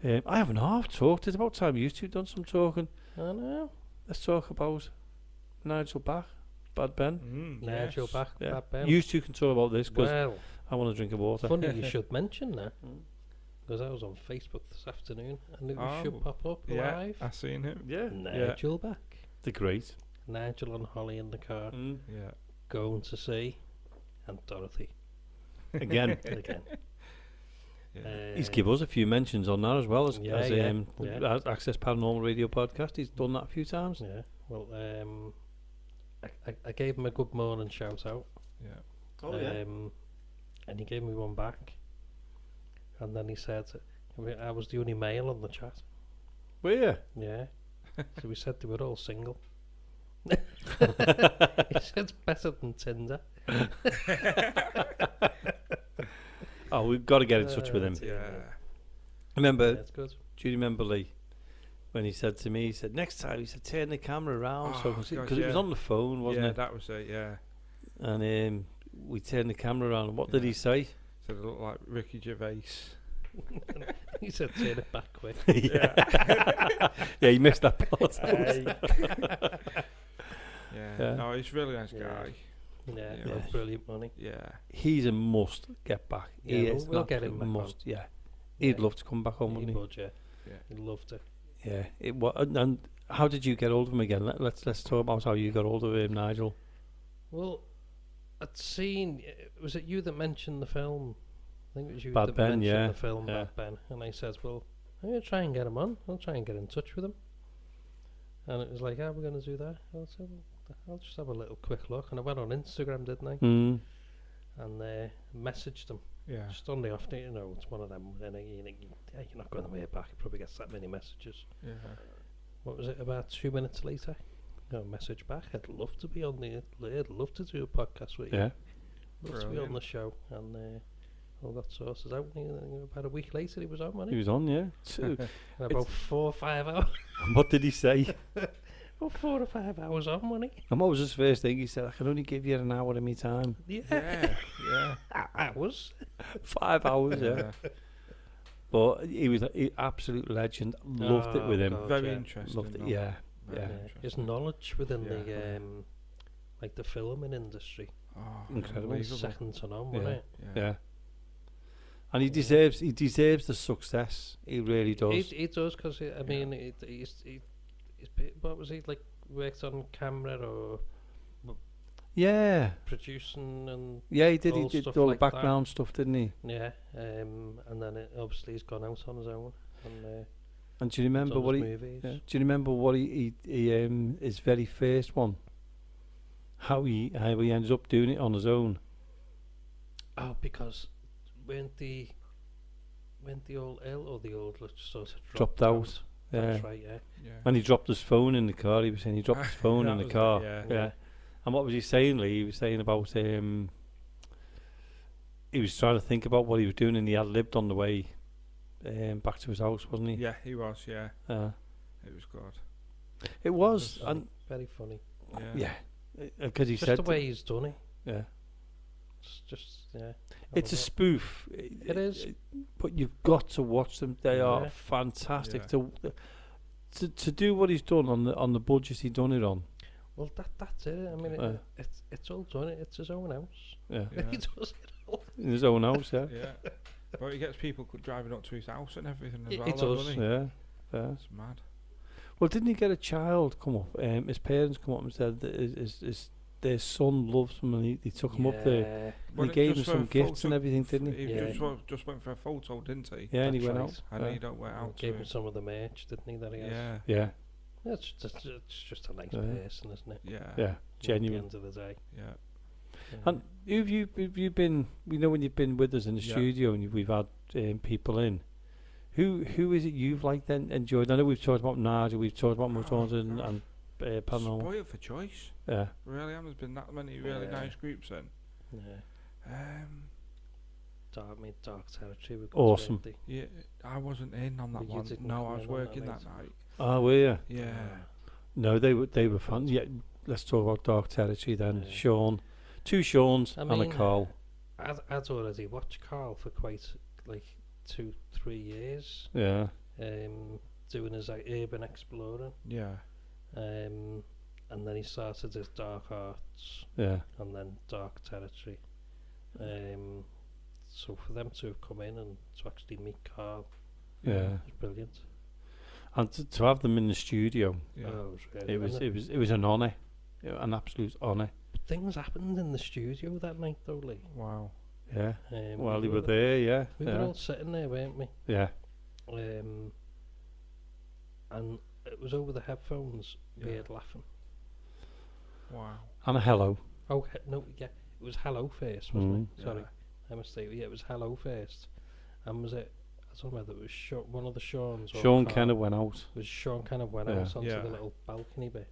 I haven't half talked. It's about time you two done some talking. I know. Let's talk about Nigel Bach, Bad Ben. Nigel Bach, Yeah. Bad Ben. You two can talk about this because Well, I want to drink of water. funny you should mention that. Because I was on Facebook this afternoon and it should pop up Yeah, live. I seen him. Yeah, Nigel Bach. they're great. Nigel and Holly in the car Yeah. going to see and Dorothy Again, again. he's give us a few mentions on that as well as Yeah. Access Paranormal Radio podcast. He's done that a few times. Yeah. Well, I gave him a good morning shout out. Yeah. And he gave me one back. And then he said, I was the only male on the chat. Were you? Yeah. So we said they were all single. He said it's better than Tinder. Oh, we've got to get in touch with him. Yeah. Remember, That's good. do you remember Lee when he said to me, he said, next time, he said, turn the camera around. Oh, So gosh, because it was yeah. on the phone, wasn't Yeah, it? that was it, yeah. And we turned the camera around. And what did he say? So it looked like Ricky Gervais. He said turn it back quick. Yeah, he missed that part. Yeah. No, he's a really nice guy. Yeah, Yeah. well, brilliant money. Yeah. He's a must get back. Yeah, He is we'll an get him absolute back on. must. Yeah, he'd love to come back home, He wouldn't he? would, yeah. Yeah. He'd love to. Yeah. And how did you get hold of him again? Let's talk about how you got hold of him, Nigel. Well, I'd seen. Was it you that mentioned the film? I think it was you Bad that Ben, mentioned yeah. the film Yeah. Bad Ben. And I said, well, I'm going to try and get him on. I'll try and get in touch with him. And it was like, how are we going to do that? I said, well, I'll just have a little quick look. And I went on Instagram, didn't I? Mm. And messaged him. Yeah. Just on the off day, it's one of them. Then you're not going to hear back. He probably gets that many messages. Yeah. What was it? About 2 minutes later, got a message back. I'd love to be on I'd love to do a podcast with you. Yeah. Love to be on the show, and all got sources out. And about a week later, he was on, wasn't He he? was on, yeah. And about 4 or 5 hours. What did he say? About 4 or 5 hours on, wasn't he? And what was his first thing? He said, I can only give you an hour of my time. Yeah. Yeah. Hours. 5 hours, yeah. But he was an absolute legend. Loved it with him. God, Very yeah. interesting. Loved it, though. yeah. Very Yeah. interesting. His knowledge within Yeah. the like the filming industry, Oh, Incredible. unbelievable. second to none, wasn't it? Yeah. And he deserves the success. He really does. He does, because I mean, what was he like? Worked on camera or Yeah. producing and Yeah, he did. He all did stuff all like the that. background stuff, didn't he? yeah, and then obviously he's gone out on his own, and And do you remember what he? movies. Do you remember what he his very first one? How he ended up doing it on his own. Oh, because weren't the old L or the old sort of Dropped out. Yeah. That's right, yeah. Yeah. And he dropped his phone in the car. He was saying he dropped his phone in That the was car. it, Yeah. And what was he saying, Lee? He was saying about he was trying to think about what he was doing, and he had lived on the way back to his house, wasn't he? Yeah, he was. Yeah, it was good. It was, Funny, and very funny. yeah, because he Just said the way he's done it. yeah, It's just yeah. it's a spoof. It is. But you've got to watch them. They are Yeah. fantastic. Yeah. To do what he's done on the budget he done it on. Well, that's it. I mean, it's all done. It's his own house. Yeah, Yeah. He does it all. in his own house. Yeah, Yeah. But he gets people driving up to his house and everything as He well. does. Doesn't he? yeah. It's mad. Well, didn't he get a child come up? His parents come up and said that their son loves him, and he took him up there. Yeah. And Well, he gave him just for some a gifts and photo- everything, didn't he? He Yeah. just went for a photo, didn't he? Yeah, and he That's went right. out. And he don't went out Gave to him some of the merch, didn't he? That he has. Yeah. Yeah, Yeah, it's just a nice Yeah. person, isn't it? Yeah. yeah, genuine. At the end of the day. Yeah. Yeah. And have you been? We know when you've been with us in the Yeah. studio and we've had people in. Who is it you've liked and enjoyed? I know we've talked about Nigel, we've talked about Motorns and Panel. Spoiled for choice. Yeah, Really, and there's been that many really Yeah. nice groups in. Yeah. Dark Territory. were good, Awesome. weren't they? Yeah, I wasn't in on that You one. didn't No, come I was in on that working that night. night. oh, were you? Yeah. No, they were fun. Yeah, let's talk about Dark Territory then. Yeah. Sean, two Seans I and a mean, Carl. I'd already watched Carl for quite like 2-3 years, Yeah, doing his like, urban exploring, Yeah. and then he started his Dark Arts yeah, and then Dark Territory. So for them to have come in and to actually meet Carl yeah. was brilliant. And to have them in the studio, Yeah. Oh, it was really it was wasn't it was an honour, an absolute honour. Things happened in the studio that night, though, Lee. Wow. Yeah. While we they were there, yeah, We were yeah, all sitting there, weren't we? yeah. And it was over the headphones. We Yeah. heard laughing. Wow. And a hello. Oh no, yeah, it was hello first, wasn't it? Sorry, Yeah. I mistake. Yeah, it was hello first. And was it? I don't know whether it was one of the Sean's. Or Sean Carl. Kennett went out. It was Sean kind of went Yeah. out onto Yeah. the little balcony bit,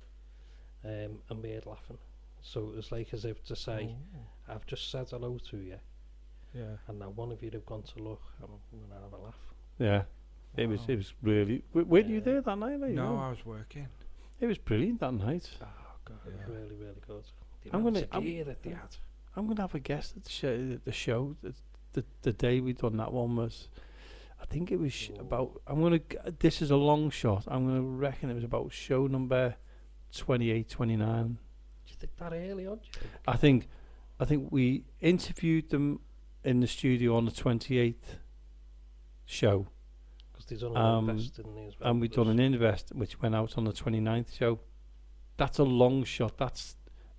and we heard laughing. So it was like as if to say, "I've just said hello to you, Yeah. and now one of you have gone to look. I'm gonna have a laugh." Yeah. It was really. Were you there that night? Lee? No, I was working. It was brilliant that night. Oh god, it Yeah. was really, really good. The I'm amount gonna- of I'm- gear that they had. I'm gonna have a guess at the show. The day we done that one was, I think it was about. This is a long shot. I'm gonna reckon it was about show number 28, 29. Do you think that early on? Do you think? I think we interviewed them in the studio on the 28th show, Because they done an invest, didn't they, as well? and we done an invest which went out on the 29th show. That's a long shot. That's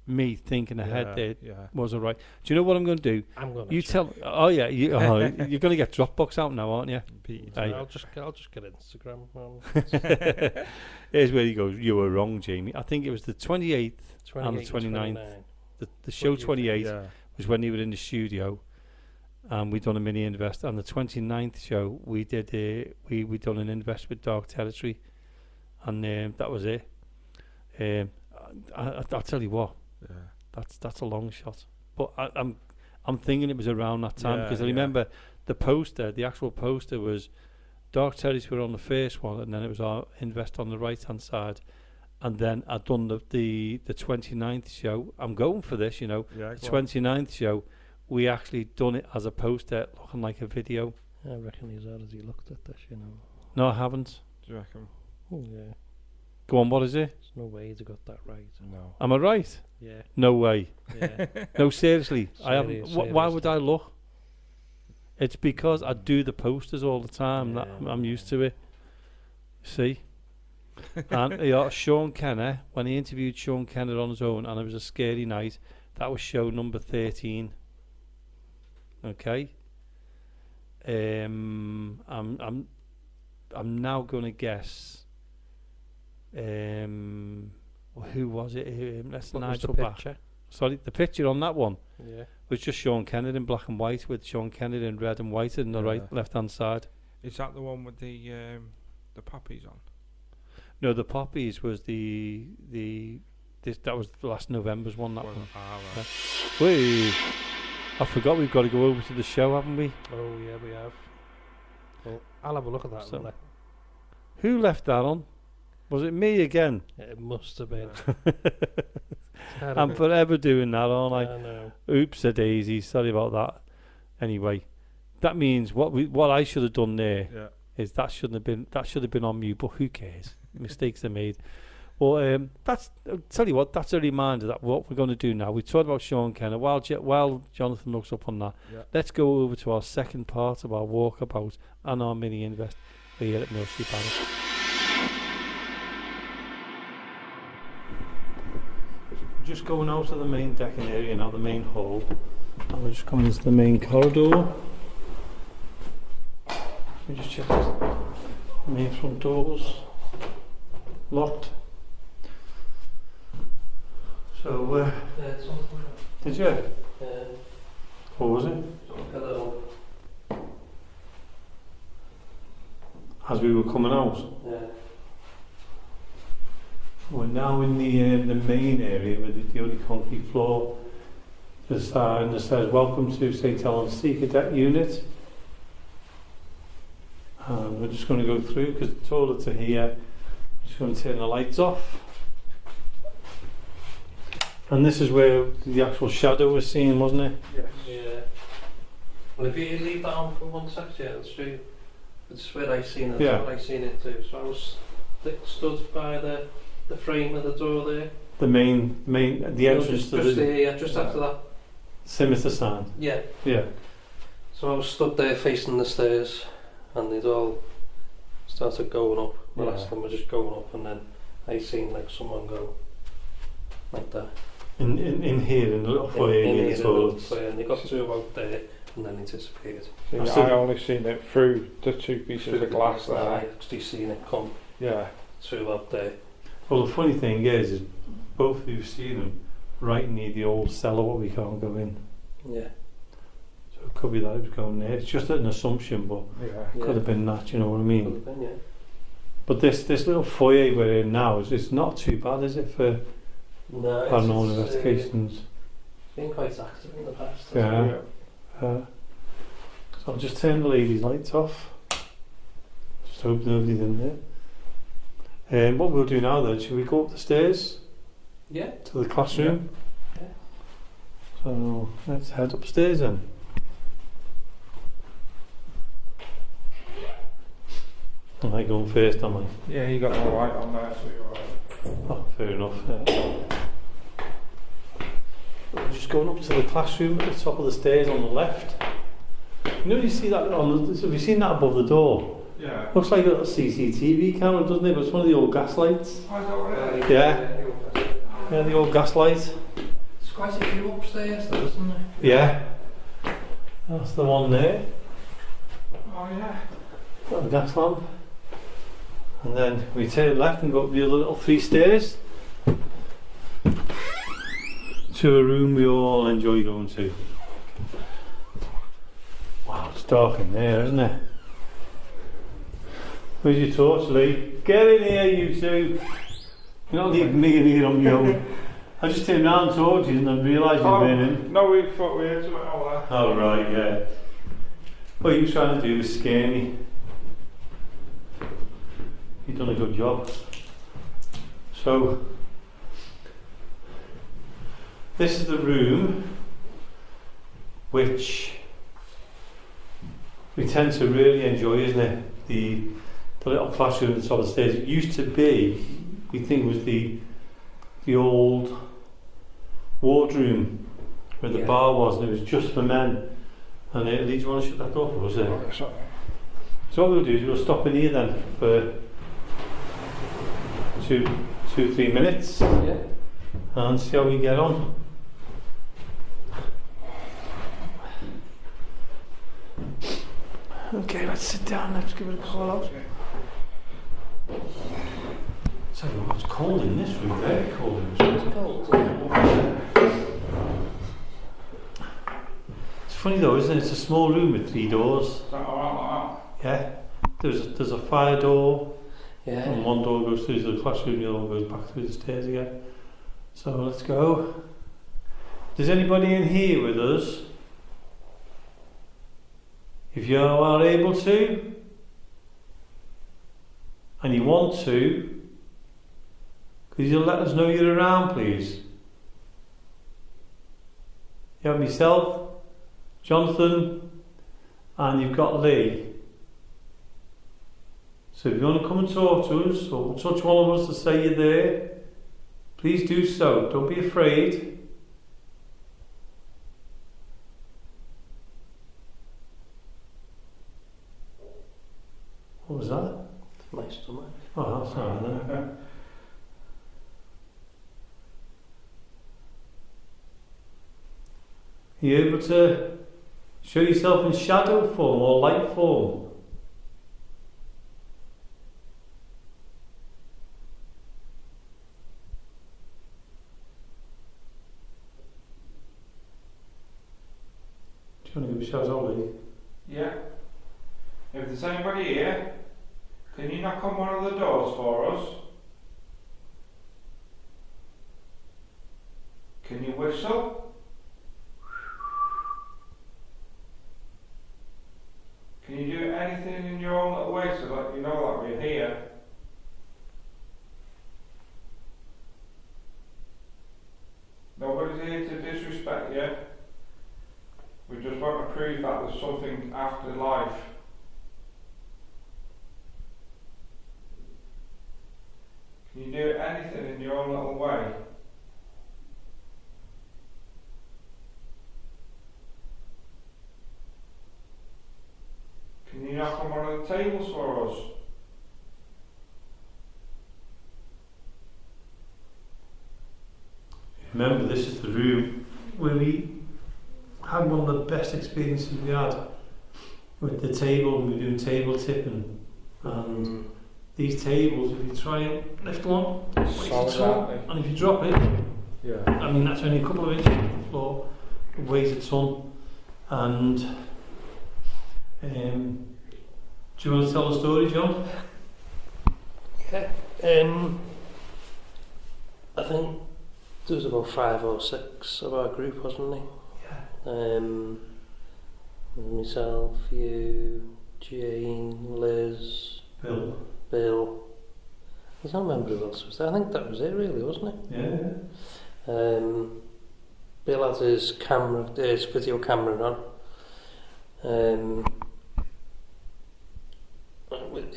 me thinking ahead. There Yeah. was alright. Do you know what I'm going to do? I'm gonna. You check. tell. Oh yeah, you're going to get Dropbox out now, aren't you? Pete. Hey. I'll just get Instagram. Here's where he goes. You were wrong, Jamie. I think it was the 28th and the 29th. The show 28 Yeah. was when he was in the studio, and we done a mini invest. And the 29th show we did we done an invest with Dark Territory, and that was it. I'll tell you what, Yeah. that's a long shot, but I'm thinking it was around that time Yeah, because I yeah. remember the actual poster was Dark Territory on the first one, and then it was our invest on the right hand side, and then I'd done the 29th show. I'm going for this, Yeah. the go on. 29th show. We actually done it as a poster, looking like a video. I reckon he's already looked at this, you know. No, I haven't. Do you reckon? Oh yeah, Go on, what is it? there's no way they got that right. No. Am I right? Yeah, No way. yeah. No, seriously. I haven't. Serious, Why would I seriously. look? It's because I do the posters all the time. That Yeah. I'm used to it. See? And Sean Kenner, when he interviewed Sean Kenner on his own, and it was a scary night, that was show number 13. Okay? I'm I'm now going to guess. Who was it? Let's What was Nigel the back. picture? Sorry, the picture on that one Yeah. was just Sean Kennedy in black and white, with Sean Kennedy in red and white in the left hand side. Is that the one with the poppies on? No, the poppies was that was the last November's one. That Well, one. right. Wait, I forgot we've got to go over to the show, haven't we? Oh yeah, we have. Well, I'll have a look at that. So- one. Who left that on? Was it me again? It must have been. I'm forever doing that, aren't I? I know. Oops a daisy. Sorry about that. Anyway, that means what I should have done there Yeah. is that should have been on mute. But who cares? Mistakes are made. Well, I'll tell you what. That's a reminder that what we're going to do now. We talked about Sean Kenner. While Jonathan looks up on that, Yeah. let's go over to our second part of our walkabout and our mini invest here at Mill Street Barracks. Just going out of the main decking area now, the main hall, and we're just coming into the main corridor. Let me just check this. The main front doors locked. So, did you? What was it? As we were coming out. We're now in the main area with the only concrete floor. The sign that says "Welcome to St. Helens Sea Cadet Unit." And we're just going to go through because the toilets are here. Just going to turn the lights off. And this is where the actual shadow was seen, wasn't it? Yes. Yeah. Well, if you leave that on for 1 second, yeah, it's where I seen it. Yeah. That's what I seen it too. So I was stood by the frame of the door there. The the entrance to just the there, yeah, just after that. Sinister sign. Yeah. Yeah. So I was stood there facing the stairs, and they'd all started going up. The Yeah. rest of them were just going up, and then I seen like someone go like that. In here, in the little foyer in near here, the in the little toilets. foyer, and they got to about there, and then he disappeared. See, I said- I only seen it through the two pieces of glass I there. actually seen it come Yeah. to about there. Well, the funny thing is both of you've seen them right near the old cellar where we can't go in. Yeah. So it could be that it was going there. It's just an assumption, but Yeah. Yeah. could have been that, you know what I Could mean? have been, yeah. But this little foyer we're in now it's not too bad, is it, for No, paranormal it's investigations? been quite active in the past. Yeah. So I'll just turn the ladies' lights off. Just hope nobody's in there. And what we'll do now then, should we go up the stairs Yeah. to the classroom? Yeah. So let's head upstairs then. Am I going first, am I? Yeah, you got the light on there, so you're alright. Oh, fair enough. Yeah. We're just going up to the classroom at the top of the stairs on the left. You know, you see that have you seen that above the door? Yeah. Looks like a little CCTV camera, doesn't it? But it's one of the old gas lights. Oh, is that what it is? Yeah. Yeah, the old gas light. There's quite a few upstairs, though, isn't there? Yeah. That's the one there. Oh, yeah. Got the gas lamp. And then we turn left and go up the other little 3 stairs to a room we all enjoy going to. Wow, it's dark in there, isn't it? Where's your torch, Lee? Get in here, you two. You're not leaving me in here on my own. I just turned around towards you and I realised you'd been in. No, we thought we had to all that. Oh, right, yeah. What you were trying to do was scare me. You've done a good job. So, this is the room which we tend to really enjoy, isn't it? The little classroom at the top of the stairs. It used to be, we think it was the old wardroom where the bar was, and it was just for men. And Lee, do you want to shut that door for us? Oh, sorry. So what we'll do is we'll stop in here then for 2-3 minutes Yeah. and see how we get on. Okay, let's sit down, let's give it a call out. So it's cold in this room, very cold in this room. It's cold, yeah. It's funny though, isn't it? It's a small room with 3 doors. Is that alright like Yeah. There's a fire door, Yeah. and one door goes through to the classroom, the other one goes back through the stairs again. So let's go. Does anybody in here with us? If you are able to, and you want to, could you let us know you're around, please? You have myself, Jonathan, and you've got Lee. So if you want to come and talk to us, or touch one of us to say you're there, please do so. Don't be afraid. What was that? My stomach. Oh, that's all right then. Are you able to show yourself in shadow form or light form? Do you want to give a shout out, Lee? Yeah. If there's anybody here, can you knock on one of the doors for us? Can you whistle? Can you do anything in your own little way so that you know that we're here? Nobody's here to disrespect you. We just want to prove that there's something after life. Can you do anything in your own little way? Can you knock on one of the tables for us? Remember, this is the room where we had one of the best experiences we had with the table. We were doing table tipping, and these tables, if you try and lift one, weighs a ton, and if you drop it, Yeah. I mean that's only a couple of inches off the floor, it weighs a ton. And do you want to tell the story, John? Yeah. I think there was about 5 or 6 of our group, wasn't there? Yeah. Myself, you, Jane, Liz, Bill. I don't remember who else was there. I think that was it, really, wasn't it? Yeah. Bill had his video camera on.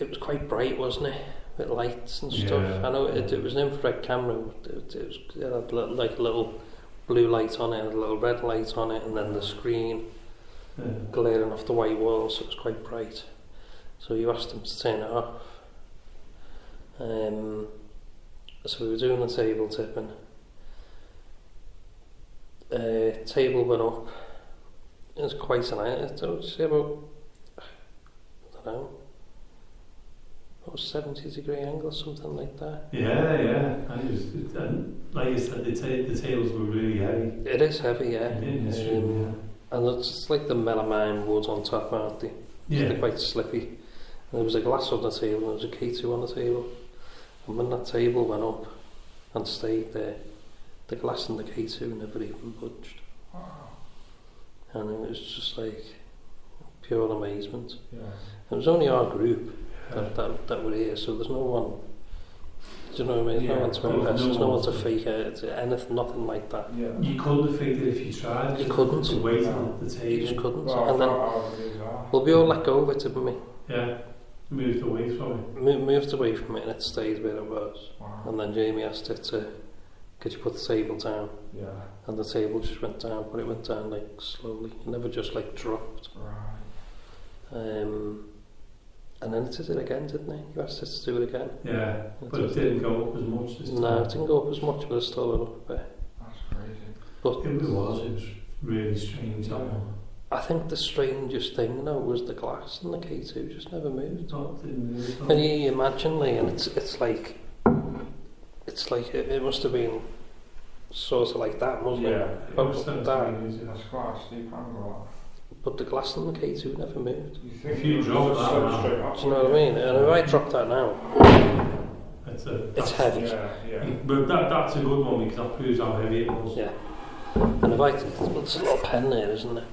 It was quite bright, wasn't it? With lights and stuff. Yeah. I know it was an infrared camera. It had like a little blue light on it, and a little red light on it, and then the screen glaring off the white wall, so it was quite bright. So you asked him to turn it off. So we were doing the table tipping. Table went up. It was quite an height. I would say about, I don't know, about 70-degree angle, something like that. Yeah. And like you said, the tables were really heavy. It is heavy, yeah. In this room, And it's just like the melamine wood on top, aren't they? yeah. They're quite slippy. And there was a glass on the table, and there was a K2 on the table. And when that table went up and stayed there, the glass and the K2 never even budged. Wow. And it was just like pure amazement. Yeah. It was only our group that were here, so there's no one. Do you know what I mean? Yeah, no one to there was impress. no There's no one one to to- fake it. Anything, nothing like that. Yeah. You couldn't have faked it if you tried. You couldn't. The weight No. on the You just table. couldn't. Well, And then well, we all let go of it, didn't we? Yeah. Moved away from it. Moved away from it, and it stayed where it was. Wow. And then Jamie asked it to, could you put the table down? Yeah. And the table just went down, but it went down like slowly. It never just like dropped. Right. And then it did it again, didn't it? You asked it to do it again. Yeah. But it didn't go up as much this time. No, it didn't go up as much, but it still went up a bit. That's crazy. But It was really strange. Yeah. I think the strangest thing though was the glass and the K2 just never moved. It didn't move. Can you imagine, Lee? And it's like it's like it must have been sort of like that, wasn't it? It But was that, that's quite a steep angle. but the glass on the K2 never moved. You think If you it was drop just that so now- straight up? Do you know what I mean? And if I drop that now, it's heavy. Yeah. But that's a good one because that proves how heavy it was. Yeah. And if I there's a little pen there, isn't there?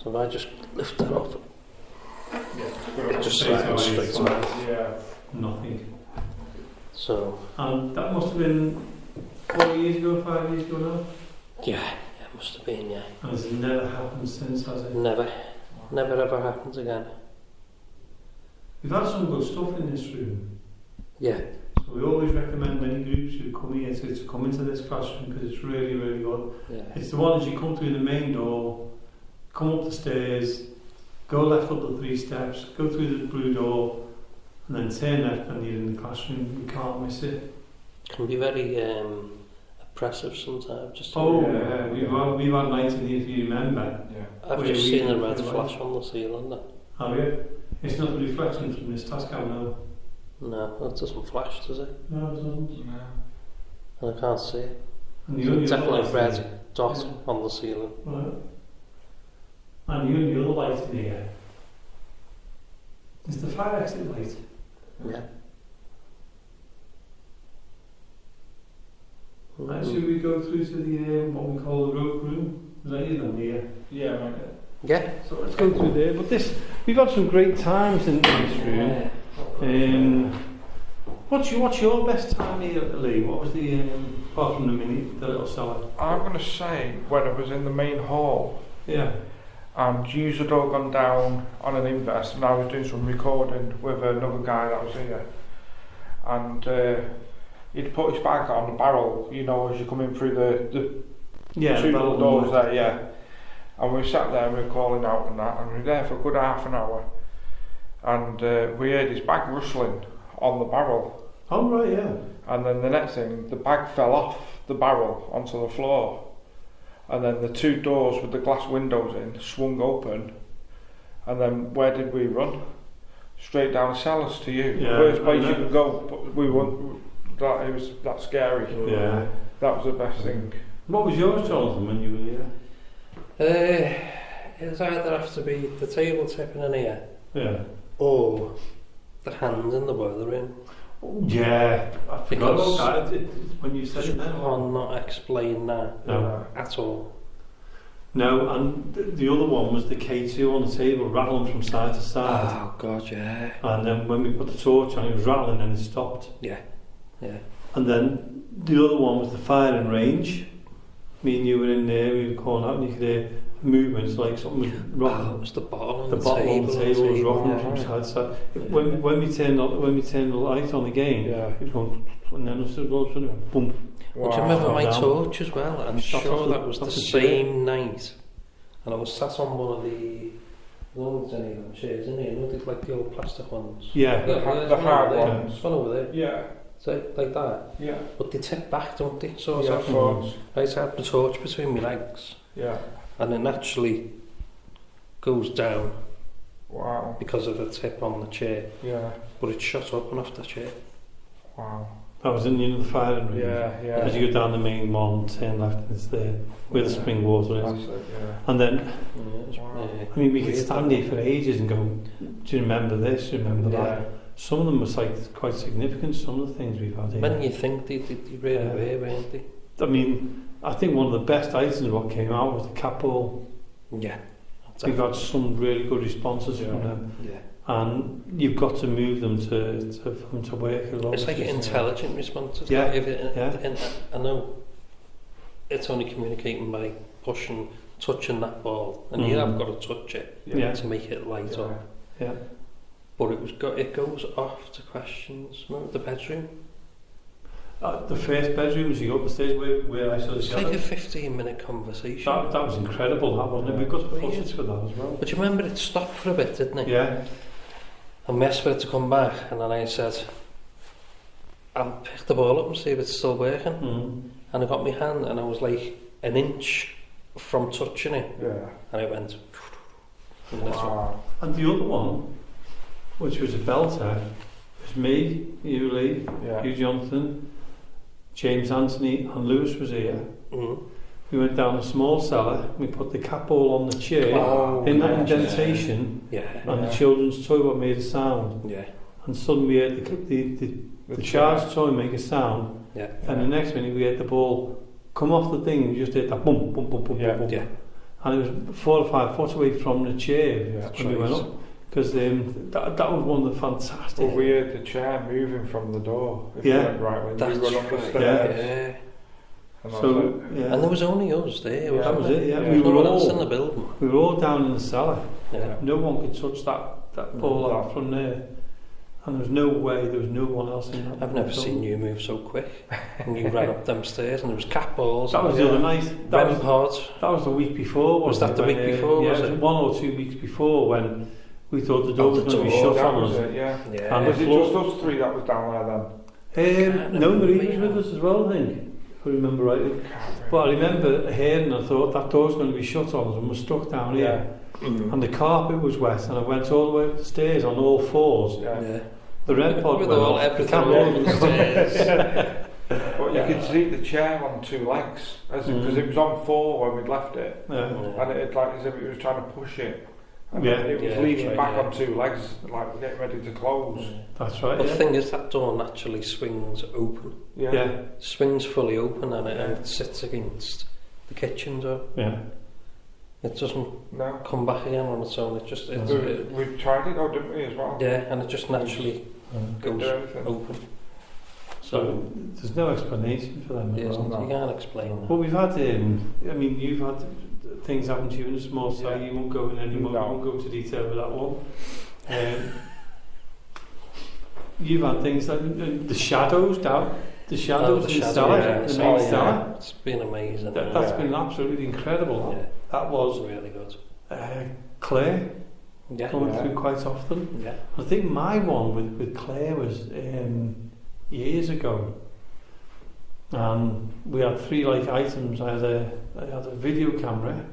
So if I just lift it up, it just slides straight away. Yeah. Nothing. So And that must have been 4 years ago, 5 years ago now. yeah, it must have been, yeah. And it's never happened since, has it? Never ever happens again. We've had some good stuff in this room. Yeah. So we always recommend any groups who come here to come into this classroom because it's really, really good. Yeah. It's the one as you come through the main door, come up the stairs, go left up the 3 steps, go through the blue door, and then turn left and you're in the classroom. You can't miss it. Can be very oppressive sometimes. Just We've had nights in here, if you remember. Yeah. I've just seen a red flash on the ceiling. Have you? It's not a reflection from this task cam now. No, it doesn't flash, does it? No, it doesn't. No. And I can't see it. And It's the only definitely other a light red dot on the ceiling. Right. And the only other light in here is the fire exit light. Yeah. Right, should we go through to the what we call the rope room? Is that you then here? Yeah, man. Yeah. So let's go through there. But we've had some great times in this room. What's your best time here, Lee? What was the apart from the little cellar? I'm going to say when I was in the main hall Yeah. and yous had all gone down on an invest and I was doing some recording with another guy that was here and he'd put his bag on the barrel, you know, as you come in through the two little doors there, yeah. And we sat there and we were calling out and that and we were there for a good half an hour and we heard his bag rustling on the barrel. Oh right, yeah. And then the next thing, the bag fell off the barrel onto the floor. And then the 2 doors with the glass windows in swung open. And then where did we run? Straight down the cellars to you. Yeah, Worst place you could go, but we weren't. It was that scary. Yeah. That was the best thing. What was yours, Jonathan, when you were here? It'd either have to be the table tipping in here Yeah. or the hand in the boiler room. Yeah. I forgot Because about that when you said You it then. cannot explain that No. at all. No, and the other one was the K2 on the table rattling from side to side. Oh God, yeah. And then when we put the torch on, it was rattling and it stopped. Yeah. And then the other one was the firing range. Me and you were in there, we were calling out and you could hear movements like something was Oh, rocking. it was the bottle on The the bottle table. on the table was rocking yeah. from side to side. When we turned the light on again, Yeah. it was going, and then it was all of a sudden boom. Well, do you remember my Down. torch as well? I'm Shot sure off that was the off the same night. And I was sat on one of the loads any of them chairs, isn't it? You know, like the old plastic ones. Yeah. The hard one over there. ones. There's one over there. Yeah, So, like that. yeah. But they tip back, don't they? So Yeah, I of course. had the torch between my legs. Yeah. And it naturally goes down Wow. because of the tip on the chair. Yeah. But it shot up and off the chair. Wow. That was in the firing range. Yeah. As you go down the main one, turn left, and it's there where the spring water That's is. it, yeah. And then, Yeah, it's, Wow. I mean, we could weird, stand that. here for ages and go, do you remember this? Do you remember Yeah. that? Some of them was like quite significant, some of the things we've had here. When you think they really Yeah. were, weren't they? I mean, I think one of the best items what came out was the capital. Yeah. We've had some really good responses Yeah. from them. Yeah. And you've got to move them to work as well. It's like an intelligent response. It's Yeah, like if it, yeah. and I know it's only communicating by touching that ball, and you have got to touch it Yeah. to make it light Yeah. up. Yeah. But it goes off to questions. Remember the bedroom? The first bedroom, as you go up the stairs where I saw the It's shadow. like a 15-minute conversation. That was incredible, that wasn't it? We've got the footage for that as well. But you remember it stopped for a bit, didn't it? Yeah. And we asked for it to come back, and then I said, I'll pick the ball up and see if it's still working. Mm. And I got my hand, and I was like an inch from touching it, Yeah. and I went. And that's what- Wow. And the other one, which was a belter, was me, you Lee, Yeah. you Jonathan, James Anthony and Lewis was here. Mm. We went down a small cellar. We put the cat ball on the chair in that indentation, and the children's toilet made a sound. Yeah. And suddenly we heard the child's toy make a sound. Yeah. And the next minute we heard the ball come off the thing, and we just heard that boom, boom, boom, boom, boom, boom. Yeah. And it was 4 or 5 foot away from the chair when we went up. Because that was one of the fantastic. Well, we heard the chair moving from the door. If you went right when That's we were up the right. stairs. Yeah. And And there was only us there. That was it. Yeah, We were all else in the building. We were all down in the cellar. Yeah. No one could touch that ball out from there. And there was no way there was no one else in that. I've never seen you move so quick. And you ran up them stairs and there was cat balls. That was the other night. That was the week before. Was that the week before? Yeah, was it was 1 or 2 weeks before when we thought the door was going to be Oh, shut that on was us. it, yeah. And Was the it floor, just us three that was down there then? no, Marie was with us as well, I think. If I remember rightly. But I remember hearing and I thought that door's going to be shut on us and we're stuck down here. And the carpet was wet and I went all the way up the stairs on all fours. Yeah. The red pod With went all off, everything the camera all over the stairs. But you could see the chair on 2 legs because it was on 4 when we'd left it, and it like as if it was trying to push it. And it was leaning back on 2 legs, like getting ready to close. That's right. But the thing is, that door naturally swings open. Yeah. Swings fully open and it sits against the kitchen door. Yeah. It doesn't come back again on its own. It just We've tried it, didn't we, as well? Yeah, and it just naturally goes open. So there's no explanation for them. You can't explain that. But we've had, I mean, you've had things happen to you in a small cell. You won't go in anymore. No. You won't go into detail with that one. You've had things like the shadows down. The shadows in the cellar, the main cellar. It's been amazing. That's been absolutely incredible. Yeah. That was really good. Claire coming through quite often. Yeah. I think my one with Claire was years ago. We had 3 items. I had a video camera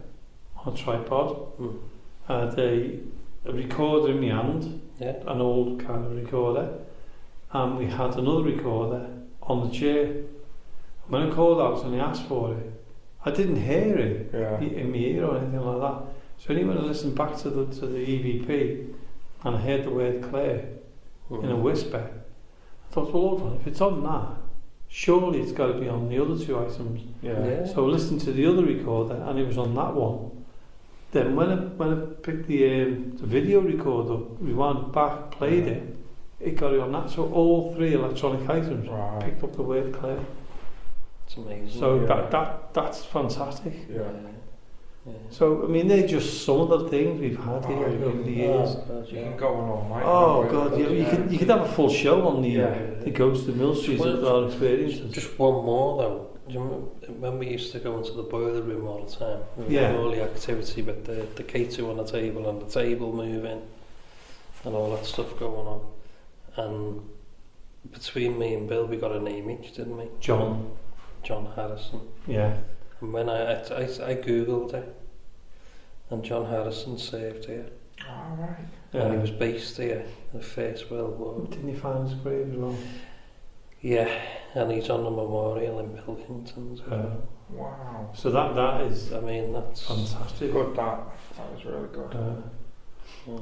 on a tripod. I had a recorder in my hand, an old kind of recorder, and we had another recorder on the chair. When I called out and I asked for it, I didn't hear it in my ear or anything like that. So only when I listened back to the EVP and I heard the word Claire in a whisper, I thought, well, hold on, if it's on that, surely it's got to be on the other 2 items. So I listened to the other recorder and it was on that one. Then when I picked the video recorder, rewound back, played it got it on that. So all 3 electronic items picked up the word Claire. It's amazing. So that's fantastic. Yeah. So I mean, they're just some of the things we've had here over the years. You can go on all night. Oh God, you could have a full show on the Ghost of Mill Street and our experiences. Just one more though. Do you remember we used to go into the boiler room all the time? All the activity with the K2 on the table and the table moving and all that stuff going on. And between me and Bill, we got a name each, didn't we? John Harrison. Yeah. And when I googled it, and John Harrison served here. All right. And he was based here in the First World War. Didn't you find his grave as well? Yeah, and he's on the memorial in Pilkington. Wow. So that is, I mean, that's fantastic. Good. That was really good.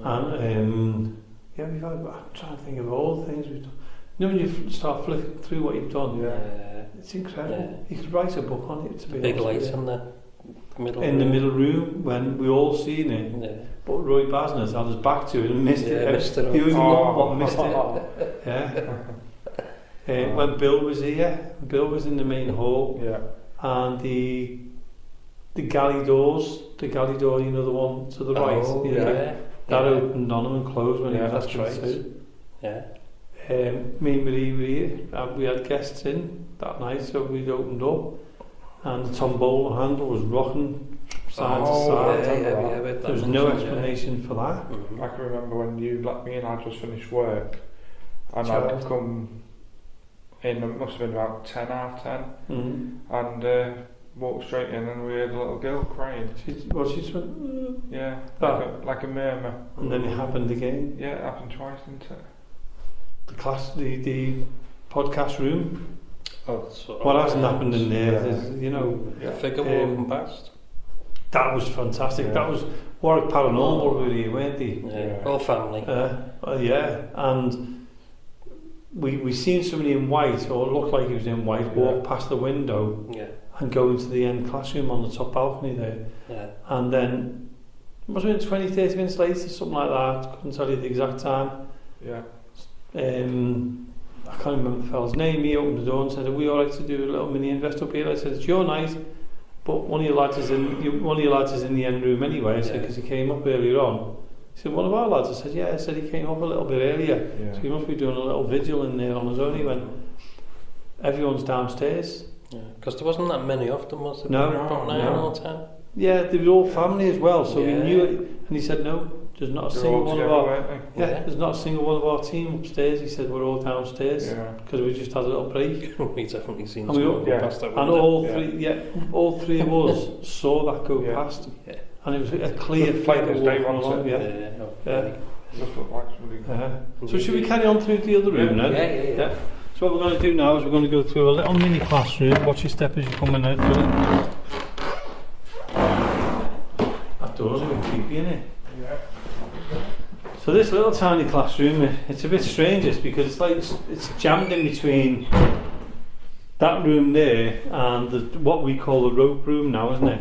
And we've had. I'm trying to think of all the things we've done. You know, when you start flicking through what you've done, it's incredible. You could write a book on it. To be big honest light in the middle. In the middle room when we all seen it. But Roy Basnett had his back to it and missed it. Missed it. He was missed it. Yeah. When Bill was here, Bill was in the main hall. Yeah. And the galley doors, the door, you know, the one to the right. That opened on him and closed when he was that's right. to. Yeah. Me and Marie were here. We had guests in that night, so we'd opened up, and the tombola handle was rocking side to side. There was no explanation for that. I can remember when you let me in. I just finished work, and I'd come in. It must have been about 10:30, and walked straight in, and we heard a little girl crying. She went, yeah, like a murmur. And then it happened again. Yeah, it happened twice, didn't it? The podcast room. What hasn't happened in there is, you know, figure walking past. that was fantastic. That was Warwick Paranormal were here, weren't they? All family. Yeah, and we seen somebody in white, or it looked like he was in white, walk past the window and go into the end classroom on the top balcony there. And then, it must have been 20, 30 minutes later, something like that, couldn't tell you the exact time. I can't remember the fella's name. He opened the door and said, "Are we alright to do a little mini invest up here?" I said, "It's your night, but one of your lads is in the end room anyway." I said, because he came up earlier on. He said, "One of our lads?" I said, "Yeah." I said, "He came up a little bit earlier, so he must be doing a little vigil in there on his own." He went, "Everyone's downstairs." Because there wasn't that many of them, was there? No, About 9 or 10. Yeah, they were all family as well, so we knew it. And he said, "No, there's not a single one of our there's not a single one of our team upstairs." He said, "We're all downstairs because we just had a little break." We definitely seen And someone go past that window. And all three of us saw that go past, and it was a clear figure walking along. So should we carry on through the other room now? Yeah. So what we're going to do now is we're going to go through a little mini classroom. Watch your step as you're coming out through it. That door's a bit creepy, isn't it? So this little tiny classroom, it's a bit strange, because it's like it's jammed in between that room there and what we call the rope room now, isn't it?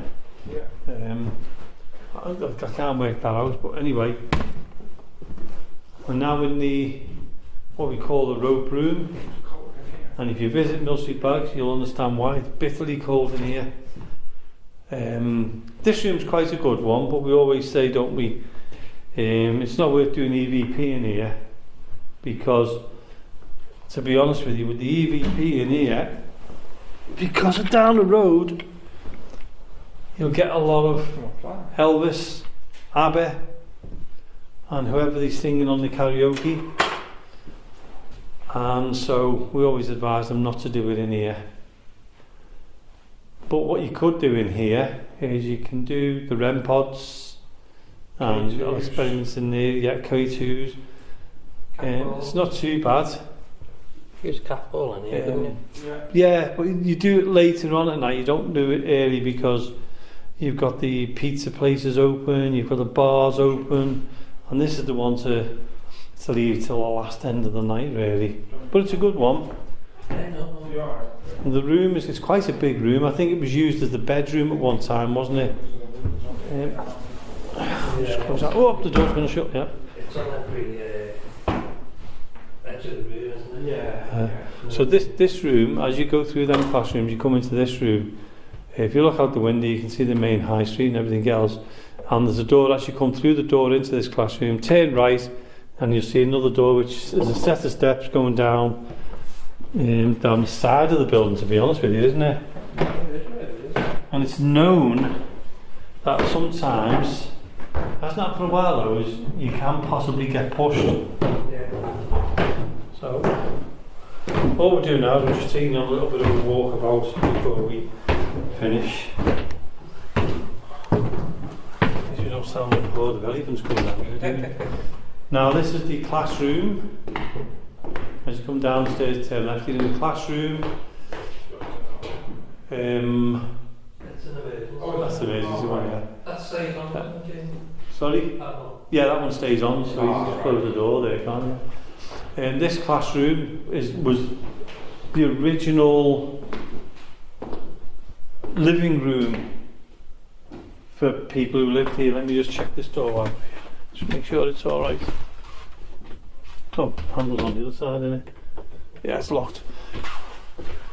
I can't work that out, but anyway, we're now in what we call the rope room, and if you visit Mill Street Barracks, you'll understand why. It's bitterly cold in here. This room's quite a good one, but we always say, don't we, it's not worth doing EVP in here, because, to be honest with you, with the EVP in here, because of down the road, you'll get a lot of Elvis, ABBA, and whoever is singing on the karaoke, and so we always advise them not to do it in here. But what you could do in here is you can do the REM pods, and you've got experiments in there, K2s. It's not too bad. Use cat ball in here, didn't you? Yeah, but you do it later on at night. You don't do it early, because you've got the pizza places open, you've got the bars open, and this is the one to leave till the last end of the night, really. But it's a good one. And the room it's quite a big room. I think it was used as the bedroom at one time, wasn't it? The door's going to shut. It's on every edge of the room, isn't it? So this room, as you go through them classrooms, you come into this room. If you look out the window, you can see the main high street and everything else. And there's a door. As you come through the door into this classroom, turn right, and you'll see another door, which is a set of steps going down the side of the building, to be honest with you, isn't it? And it's known that sometimes, that's not for a while though, is you can possibly get pushed. So what we're doing now is we're just taking a little bit of a walk about before we finish. As you don't sound like a horde of elephants coming down here, do you? Now this is the classroom. As you come downstairs, turn left, you're in the classroom. That's an emergency one, yeah. That stays on, Sorry? Yeah, that one stays on, so you can just close the door there, can't you? And this classroom was the original living room for people who lived here. Let me just check this door out. Just make sure it's alright. Oh, handle's on the other side, isn't it? Yeah, it's locked.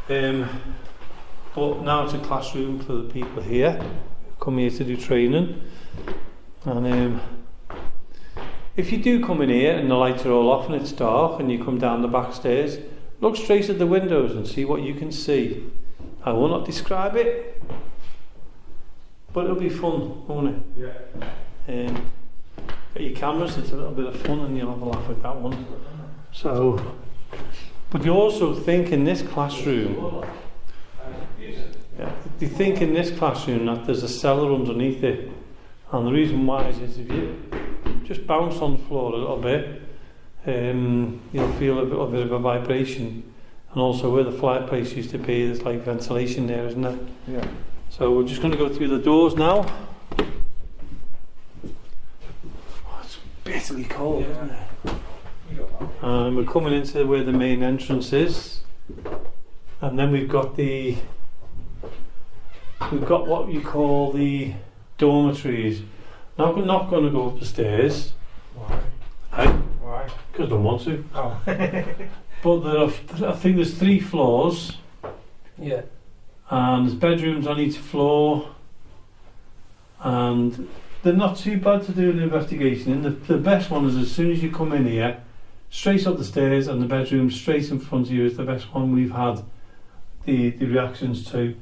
But now it's a classroom for the people here who come here to do training. And if you do come in here and the lights are all off and it's dark and you come down the back stairs, look straight at the windows and see what you can see. I will not describe it, but it'll be fun, won't it? Yeah. Get your cameras, it's a little bit of fun and you'll have a laugh with that one. So, but you also think in this classroom, you think in this classroom that there's a cellar underneath it, and the reason why is if you just bounce on the floor a little bit, you'll feel a little bit of a vibration, And also where the fireplace used to be, there's like ventilation there, isn't there? Yeah. So we're just going to go through the doors now. Oh, it's bitterly cold, isn't it? And we're coming into where the main entrance is. And then we've got what you call the dormitories. Now we're not going to go up the stairs. Why? Hey? Why? Because I don't want to. Oh. But I think there's 3 floors. Yeah. And there's bedrooms on each floor. And they're not too bad to do an investigation in. The best one is as soon as you come in here, straight up the stairs, and the bedroom straight in front of you is the best one we've had the reactions to.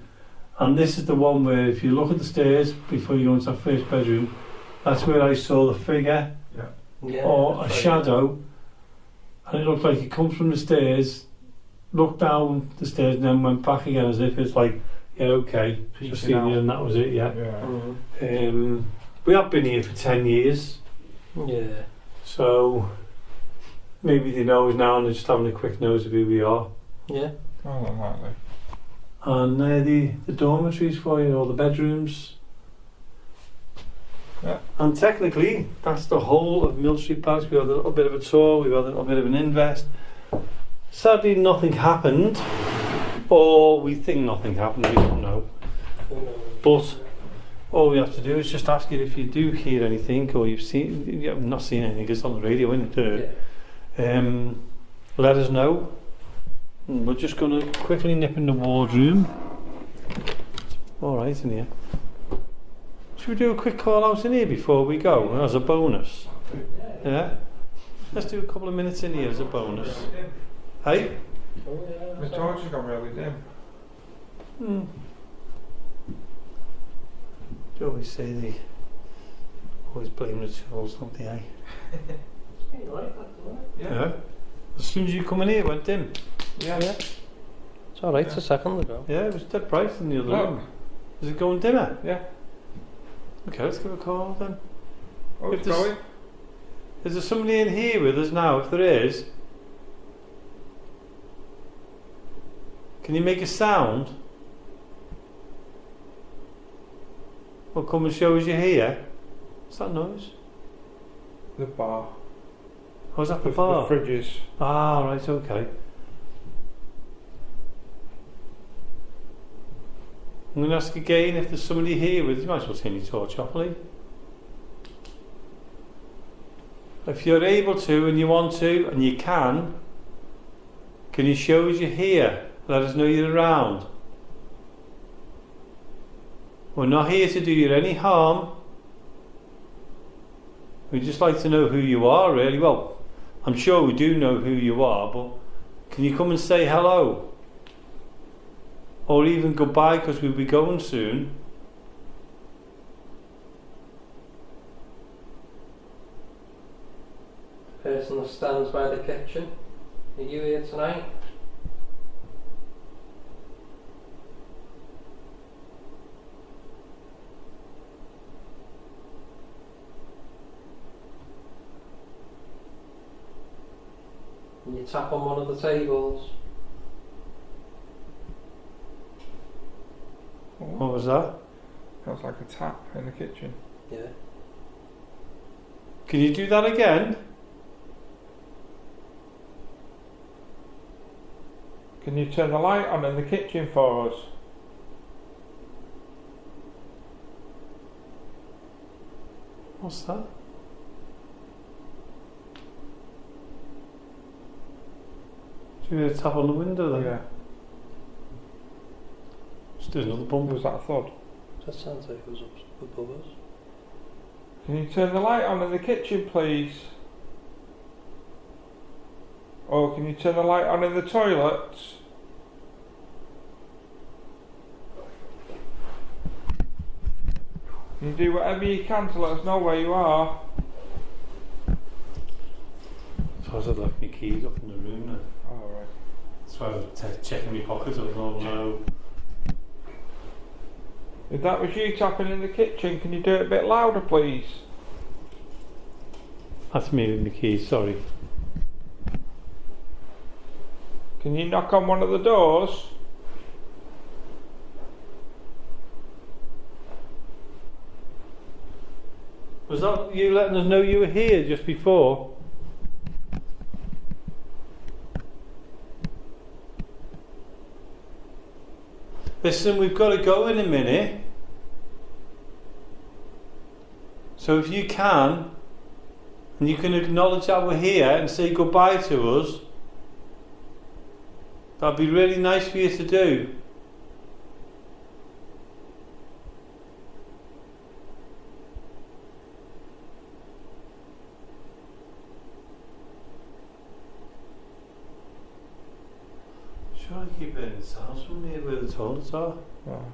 And this is the one where if you look at the stairs before you go into that first bedroom, that's where I saw the figure or a shadow, and it looked like it comes from the stairs, looked down the stairs and then went back again as if it's like, yeah, okay, just seen you and that was it, yeah. We have been here for 10 years. Yeah. So maybe they know us now and they're just having a quick nose of who we are. Yeah. Oh, unlikely. And the dormitories for you, all the bedrooms. Yeah. And technically, that's the whole of Mill Street Barracks. We had a little bit of a tour, we had a little bit of an invest. Sadly, nothing happened, or we think nothing happened, we don't know. But all we have to do is just ask you if you do hear anything, or you have not seen anything, because it's on the radio, isn't it? Yeah. Let us know. And we're just going to quickly nip in the wardroom. Alright, in here. Should we do a quick call out in here before we go, as a bonus? Yeah? Let's do a couple of minutes in here as a bonus. Hey? The torch has gone really dim. You always say they always blame the tools, don't they, eh? Yeah. As soon as you come in here, it went dim. Yeah. It's alright, it's a second ago. Yeah, it was dead bright in the other Look. room. Is it going dimmer? Yeah. Okay, let's give a call then. Oh, If it's there's- going. Is there somebody in here with us now? If there is, can you make a sound? Or come and show us you're here? What's that noise? The bar. Oh, is that The the bar? fridges. Ah, right, okay. I'm going to ask again if there's somebody here with you. Might as well turn your torch off, Lee. If you're able to and you want to and you can you show us you're here? Let us know you're around. We're not here to do you any harm. We'd just like to know who you are, really. Well, I'm sure we do know who you are, but can you come and say hello? Or even goodbye, because we'll be going soon. Person that stands by the kitchen. Are you here tonight? Can you tap on one of the tables? What was that? Feels like a tap in the kitchen. Yeah. Can you do that again? Can you turn the light on in the kitchen for us? What's that? Should we tap on the window then? Yeah. Just do another bump. Was that a thud? That sounds like it was up above us. Can you turn the light on in the kitchen, please? Or can you turn the light on in the toilets? Can you do whatever you can to let us know where you are? Suppose I'd left my keys up in the room now. Oh, right. That's why I was checking my pockets. I was like, no. If that was you tapping in the kitchen, can you do it a bit louder, please? That's me with my keys, sorry. Can you knock on one of the doors? Was that you letting us know you were here just before? Listen, we've got to go in a minute. So if you can, and you can acknowledge that we're here and say goodbye to us, that'd be really nice for you to do. Sure, I keep it in the house from here where the toilets are. Oh.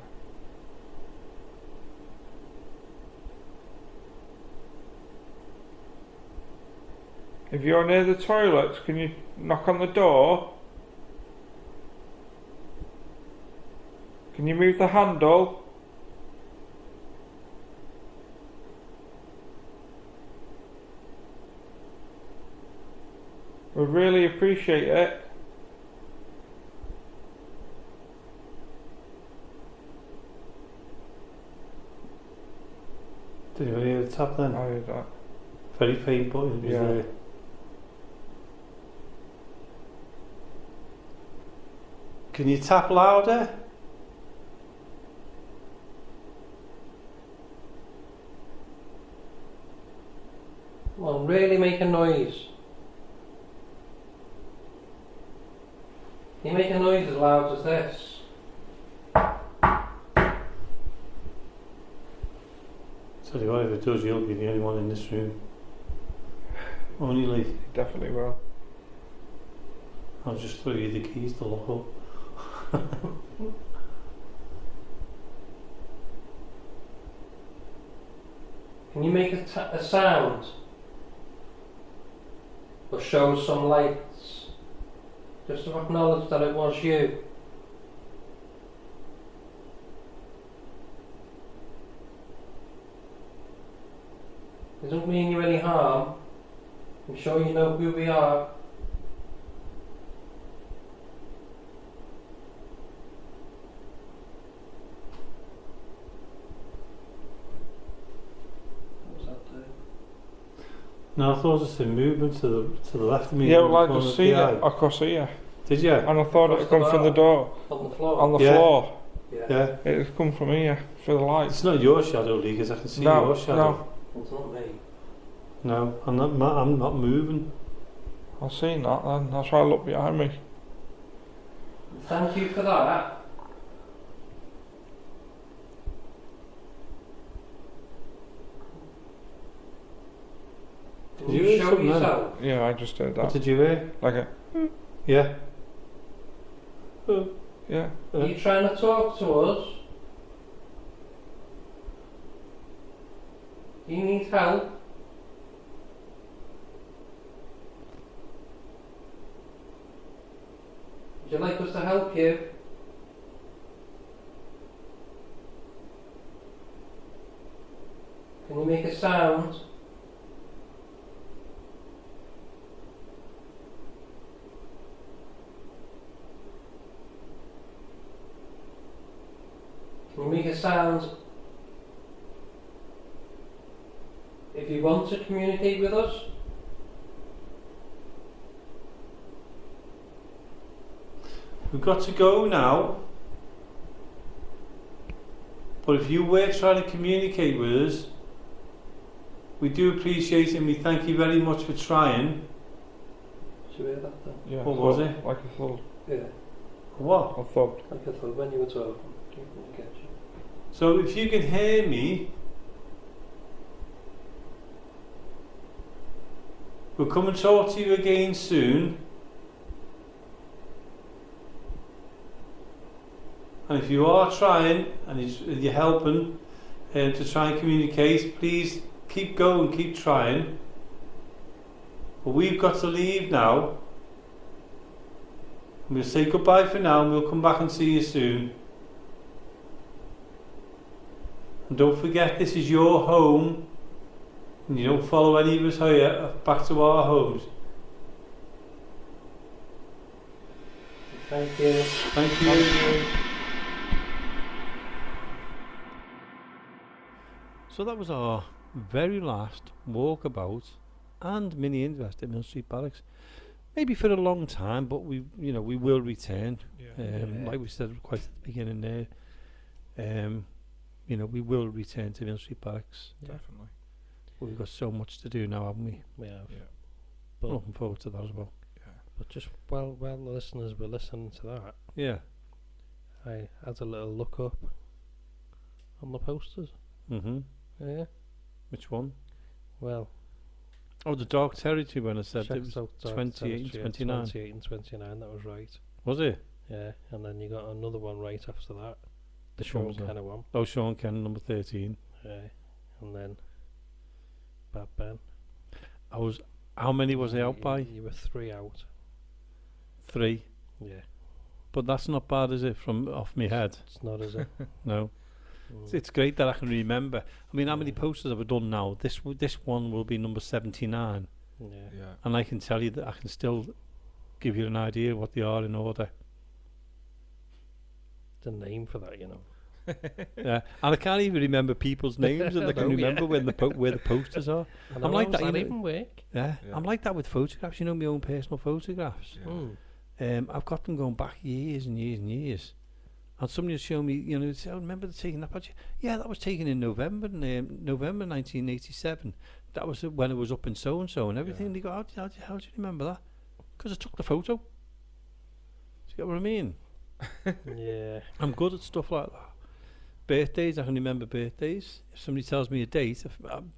If you're near the toilets, can you knock on the door? Can you move the handle? We'd really appreciate it. Did you hear the tap then? I heard that. Very faint button was Yeah. there. Can you tap louder? Come on, really make a noise. Can you make a noise as loud as this? Tell you what, if it does, you'll be the only one in this room. Only Lee. Definitely will. I'll just throw you the keys to lock up. Can you make a sound? Or show some lights? Just to acknowledge that it was you. It doesn't mean you any harm. I'm sure you know who we are. What was that doing? No, I thought it was a movement to the left of me. Yeah, well, I just seen it across here. Did you? And I thought it had come from the door. On the floor. On the Yeah. floor. Yeah. It has come from here, for the lights. It's not your shadow, Lee, because I can see No, your shadow. no. It's not me. No, I'm not moving. I've seen that then, that's why I looked behind me. Thank you for that. Can Did you you hear show something then? yourself? Yeah, I just heard What that. did you hear? Like a, Yeah. yeah. Are you trying to talk to us? Do you need help? Would you like us to help you? Can you make a sound? Can you make a sound if you want to communicate with us? We've got to go now. But if you were trying to communicate with us, we do appreciate it and we thank you very much for trying. Did you hear that then? Yeah. What was it? Like a thud. Yeah, What? A thud. like I thought when you were talking. Didn't catch you. So if you can hear me, we'll come and talk to you again soon. And if you are trying and you're helping to try and communicate, please keep going, keep trying. But we've got to leave now. We'll say goodbye for now and we'll come back and see you soon. And don't forget, this is your home. And you don't follow any of us here back to our homes. Thank you. Thank you. So that was our very last walkabout and mini invest at Mill Street Barracks. Maybe for a long time, but we will return. Yeah. Like we said quite at the beginning there. We will return to Mill Street Barracks. Definitely. We've got so much to do now, haven't we? We have. Yeah. But, Looking forward to that as well. Yeah. but just while the listeners were listening to that, Yeah. I had a little look up on the posters. Mm-hmm. Yeah. Which one? Well, Oh, the Dark Territory when I said check it was out Dark 28 and Territory, 29. 28 and 29, that was right. Was it? Yeah, and then you got another one right after that. The Which one Sean was that? Kenner one. Oh, Sean Ken, number 13. Yeah. And then Bad Ben. How many was I out by? You were 3 out. 3. Yeah. But that's not bad, is it, from off my head? It's not, is it? No. It's great that I can remember. I mean, how many posters have I done now? This one will be number 79. Yeah. Yeah. And I can tell you that I can still give you an idea what they are in order. The name for that, you know. Yeah, and I can't even remember people's names, and I can No, remember when where the posters are. And I'm like how that, does you know. even work? Yeah, Yeah. I'm like that with photographs. You know, my own personal photographs. Yeah. I've got them going back years and years and years. And somebody will show me, say, "Oh, remember taking that picture?" Yeah, that was taken in November 1987. That was when it was up in so and so and everything. Yeah. And they go, how do you remember that? Because I took the photo. Do you get what I mean? Yeah. I'm good at stuff like that. Birthdays, I can remember birthdays. If somebody tells me a date,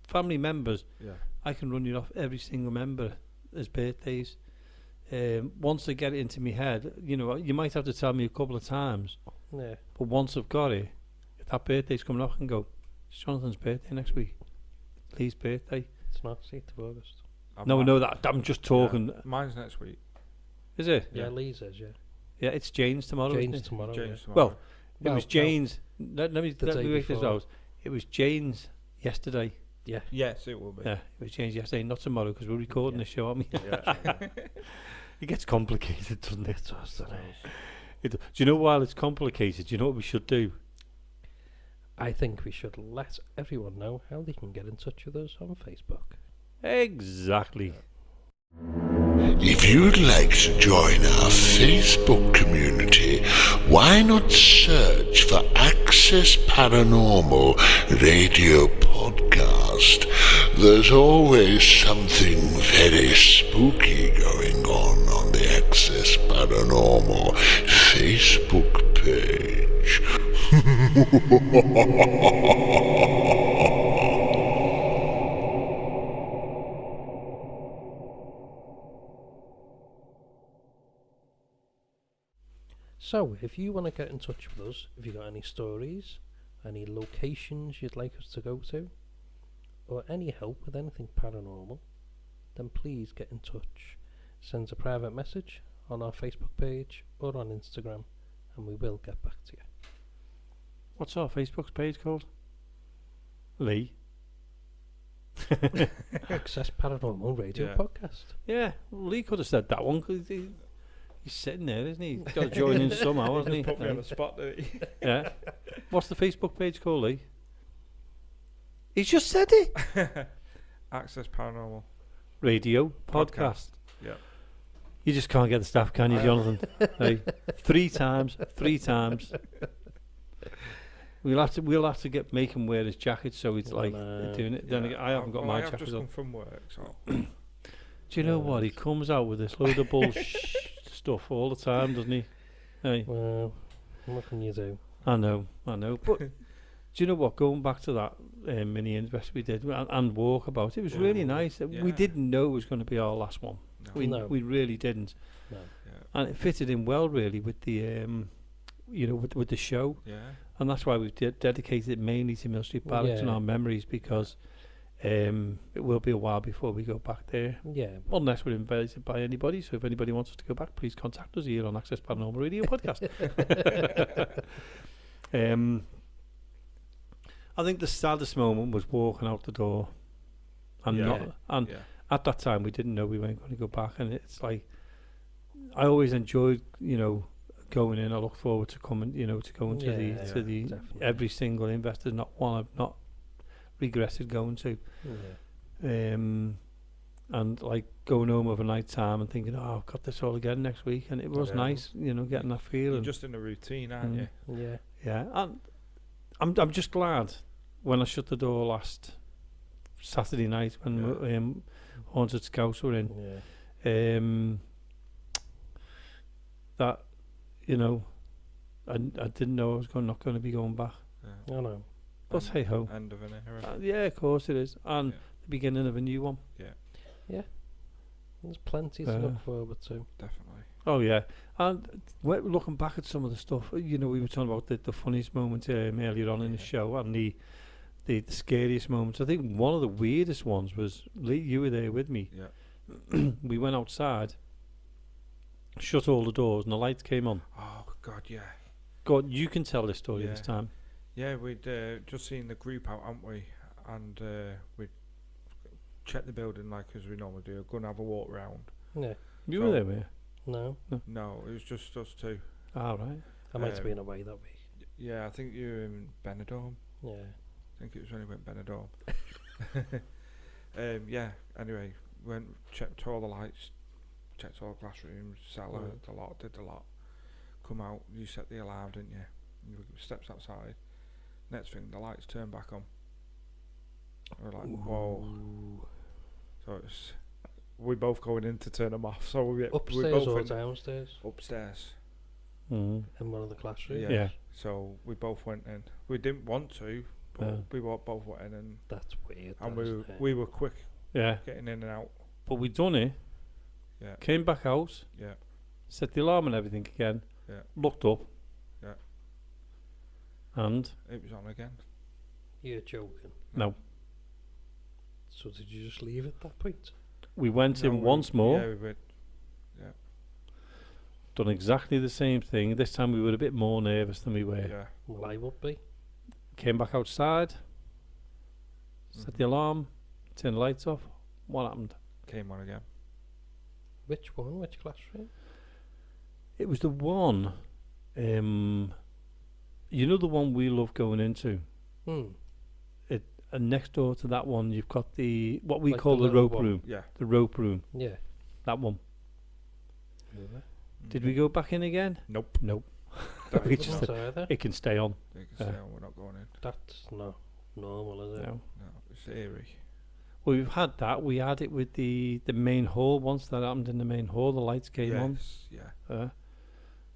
family members, Yeah. I can run you off every single member as birthdays. Once I get it into my head, you might have to tell me a couple of times, Yeah. but once I've got it, if that birthday's coming up, I can go, it's Jonathan's birthday next week. Lee's birthday. It's not 8th of August. No, that I'm just talking. Yeah. Mine's next week. Is it? Yeah, Yeah. Lee says, yeah. Yeah, it's Jane's tomorrow. Jane's isn't it? tomorrow. James yeah. Well, it Well, was Jane's. Let me the let day me work this before. out. It was Jane's yesterday. Yes, it will be. Yeah, it was Jane's yesterday, not tomorrow, because we're recording Yeah. the show, aren't we? Yeah. It gets complicated, doesn't it? Do you know why it's complicated? Do you know what we should do? I think we should let everyone know how they can get in touch with us on Facebook. Exactly. If you'd like to join our Facebook community, why not search for Access Paranormal Radio Podcast? There's always something very spooky going on the Access Paranormal Facebook page. So, if you want to get in touch with us, if you got any stories, any locations you'd like us to go to, or any help with anything paranormal, then please get in touch. Send us a private message on our Facebook page or on Instagram, and we will get back to you. What's our Facebook page called? Lee. Access Paranormal Radio Yeah. Podcast. Yeah, well, Lee could have said that one, because he's sitting there, isn't he? Got to join in somehow, hasn't he? Put me on the spot, didn't he? Yeah. What's the Facebook page called, Lee? He just said it. Access Paranormal. Radio Podcast. Yeah. You just can't get the staff, can you, Jonathan? Hey, three times. We'll have to make him wear his jacket, so he's like doing it. Then again, I haven't got well, my I have jacket just on. come from work, so Do you know what? He comes out with this load of bullshit stuff all the time, doesn't he? Hey, Well, what can you do? I know. But do you know what? Going back to that mini invest we did and walkabout, it was really nice. We Yeah. didn't know it was going to be our last one. no. We really didn't, No. Yeah. and it fitted in well, really, with the with the show. Yeah. And that's why we've dedicated it mainly to Mill Street Barracks and Yeah. our memories, because it will be a while before we go back there, Yeah. unless we're invited by anybody. So if anybody wants us to go back, please contact us here on Access Paranormal Radio Podcast. I think the saddest moment was walking out the door, and Yeah. Yeah. at that time we didn't know we weren't going to go back. And it's like, I always enjoyed, going in, I look forward to coming, to going to the definitely. every single investor, not one I've not regretted going to. Yeah. And like going home over night time and thinking, oh, I've got this all again next week, and it was Yeah. nice, getting that feeling. You're just in a routine, aren't you? Yeah. Yeah, and I'm just glad when I shut the door last Saturday night when Haunted Scouts were in. Yeah. That I didn't know I was not going to be going back. Yeah. I know. But hey ho. End of an era. Yeah, of course it is, and Yeah. the beginning of a new one. There's plenty to look forward to. Definitely. Oh yeah, and looking back at some of the stuff, we were talking about the funniest moments earlier on in the show, and the scariest moments. I think one of the weirdest ones was Lee. You were there with me. Yeah. We went outside, shut all the doors, and the lights came on. Oh God, yeah. God, you can tell this story this Yeah. time. Yeah, we'd just seen the group out, hadn't we? And we'd check the building like as we normally do. Go and have a walk round. Yeah. You were there, were you? No. No, it was just us two. All right. I might have Um, been away that week. Yeah, I think you were in Benidorm. Yeah. I think it was when we went Benidorm. Yeah. Anyway, went checked all the lights, checked all the classrooms, cellar, Right. did the lot. Come out, you set the alarm, didn't you? You steps outside. Next thing, the lights turn back on. We're like, whoa. So it's we both going in to turn them off. So we Upstairs both or in downstairs? upstairs. Mm. In one of the classrooms? Yeah. Yeah. So we both went in. We didn't want to, but Yeah. we both went in, and That's weird. we were quick Yeah. getting in and out. But we done it. Yeah. Came back out. Yeah. Set the alarm and everything again. Yeah. Looked up. Yeah. And It was on again. You're joking. no, So did you just leave at that point? we went No, in once more. Yeah, we went. Done exactly the same thing. This time we were a bit more nervous than we were. Yeah. Well, I would be. Came back outside. Set the Mhm. alarm. Turned the lights off. What happened? Came on again. Which one? Which classroom? It was the one. The one we love going into. And next door to that one, you've got what we Like call the the little rope one. room. Yeah. The rope room. Yeah. That one. Mm. Did we go back in again? Nope. Nope. That We wasn't just- either. It can stay on. They can stay on, we're not going in. That's not normal, is it? No. No, it's eerie. Well, we've had that. We had it with the main hall. Once that happened in the main hall, the lights came on. Yes, yeah.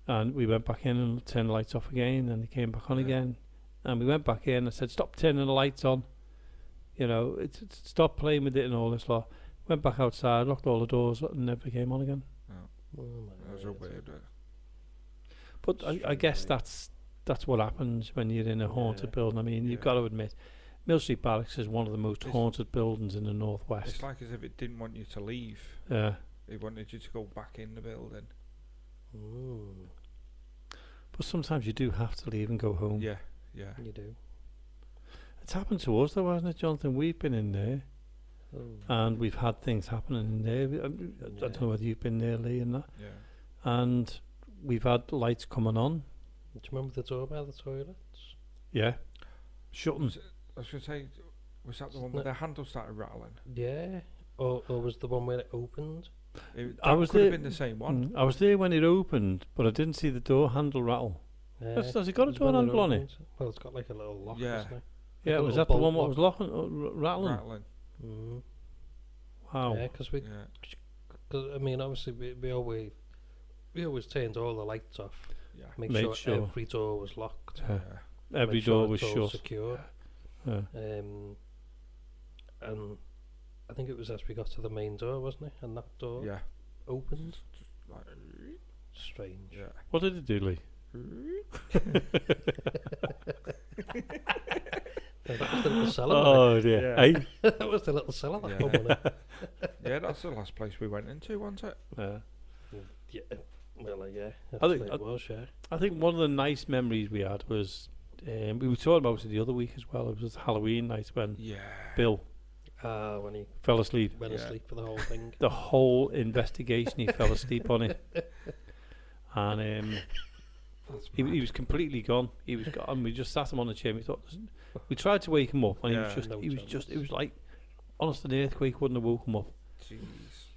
And we went back in and turned the lights off again, and they came back on Yeah. again. And we went back in. I said, "Stop turning the lights on. It's stop playing with it and all this lot." Went back outside, locked all the doors, and never came on again. Oh my That was a word. weird. But I guess Strange. that's what happens when you're in a haunted Yeah. building. I mean, you've Yeah. got to admit, Mill Street Barracks is one of the most It's- haunted buildings in the northwest. It's like as if it didn't want you to leave. Yeah. It wanted you to go back in the building. Mm, But sometimes you do have to leave and go home. Yeah, yeah. you do. It's happened to us though, hasn't it, Jonathan? We've been in there Oh. and we've had things happening in there. I don't know whether you've been there, Lee, and that. Yeah. And we've had lights coming on. Do you remember the door by the toilets? Yeah. Shutting. I was going to say, was that the one No. where the handle started rattling? Yeah. Or was the one where it opened? I was could have there- been the same one. I was there when it opened, but I didn't see the door handle rattle. Has it got a was door when handle on it? opened. Well, it's got like a little lock, Yeah. isn't it? Yeah, a was little that the one bolt what was locking, rattling? Rattling. Mm. Wow. Yeah, because we, Yeah. cause, I mean, obviously we always turned all the lights off. Yeah. Make Made sure, sure. every door was locked. Yeah. Yeah. Every make sure door was it's all shut. secure. Yeah. And I think it was as we got to the main door, wasn't it? And that door Yeah. opened. Like, Strange. yeah. What did it do, Lee? Yeah, that was the little cellar. Oh dear. Yeah. Hey? That was the little cellar that Yeah. come on it. Yeah, that's the last place we went into, wasn't it? Yeah. Yeah. Well, yeah. I think- Actually, it was, yeah. I think one of the nice memories we had was we were talking about it the other week as well. It was Halloween night when Yeah. Bill When he fell asleep. went Yeah. asleep for the whole thing. The whole investigation, he fell asleep on it. And That's He mad. was completely gone. He was gone. And we just sat him on a chair. And we thought, we tried to wake him up, and Yeah. it was like, honest, an earthquake wouldn't have woke him up. Jeez.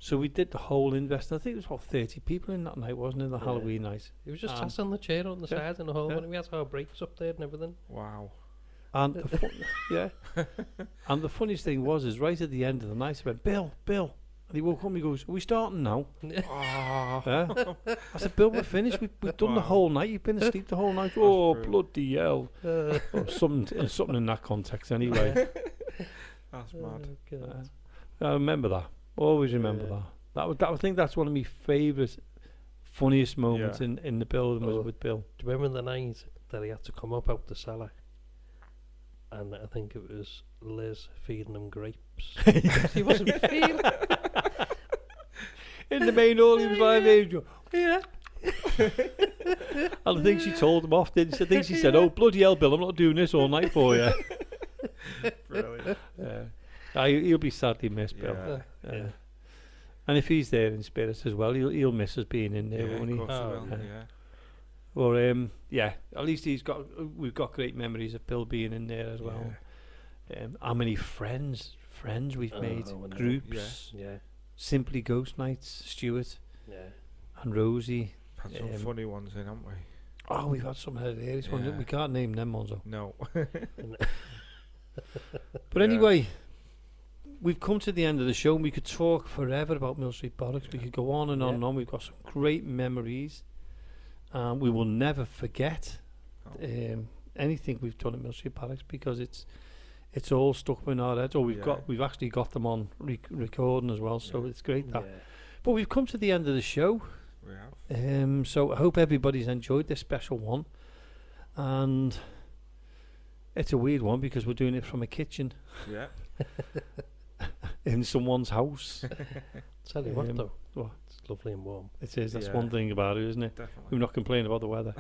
So we did the whole invest. I think there was about 30 people in that night, wasn't it? The Yeah. Halloween night. He was just sat on the chair on the yeah, side in the hall, yeah. and we had our breaks up there and everything. Wow. And yeah. And the funniest thing is right at the end of the night, I went, Bill. And he woke up and he goes, are we starting now? Oh. Yeah. I said, Bill, we're finished. We've done the Wow. whole night. You've been asleep the whole night. Oh, brilliant. bloody hell. Or something in that context anyway. That's mad. I remember that. Always remember Yeah. that. I think that's one of my favourite, funniest moments Yeah. in the building was Oh. with Bill. Do you remember the night that he had to come up out the cellar? And I think it was Liz feeding him grapes. He wasn't feeling. In the main hall, he was lying there. He was going, Yeah. and I think she told him off, didn't she? I think she said, oh, bloody hell, Bill, I'm not doing this all night for you. Brilliant. He'll be sadly missed, Bill. Yeah. Yeah. And if he's there in spirit as well, he'll miss us being in there, Yeah, won't of he? course Oh, he will. yeah. Yeah. Or at least we've got great memories of Bill being in there as well. How many friends we've made, I know. groups, Yeah. Simply Ghost Nights, Stuart Yeah. and Rosie. Had some funny ones in, haven't we? Oh, we've had some hilarious ones. Yeah. We can't name them ones though. No. But anyway, we've come to the end of the show. And we could talk forever about Mill Street Barracks. We could go on and on and on. We've got some great memories. We will never forget anything we've done at Mill Street Barracks because it's all stuck in our heads. Or we've actually got them on recording as well. So it's great that. Yeah. But we've come to the end of the show. We have. So I hope everybody's enjoyed this special one. And it's a weird one because we're doing it from a kitchen Yeah. in someone's house. Tell you what though, What? it's lovely and warm. It is. That's Yeah. one thing about it, isn't it? Definitely. We're not complaining about the weather.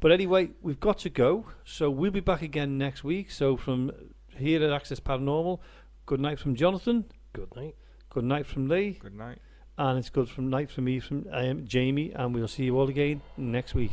But anyway, we've got to go. So we'll be back again next week. So from here at Access Paranormal, good night from Jonathan. Good night. Good night from Lee. Good night. And it's good night from me, from Jamie. And we'll see you all again next week.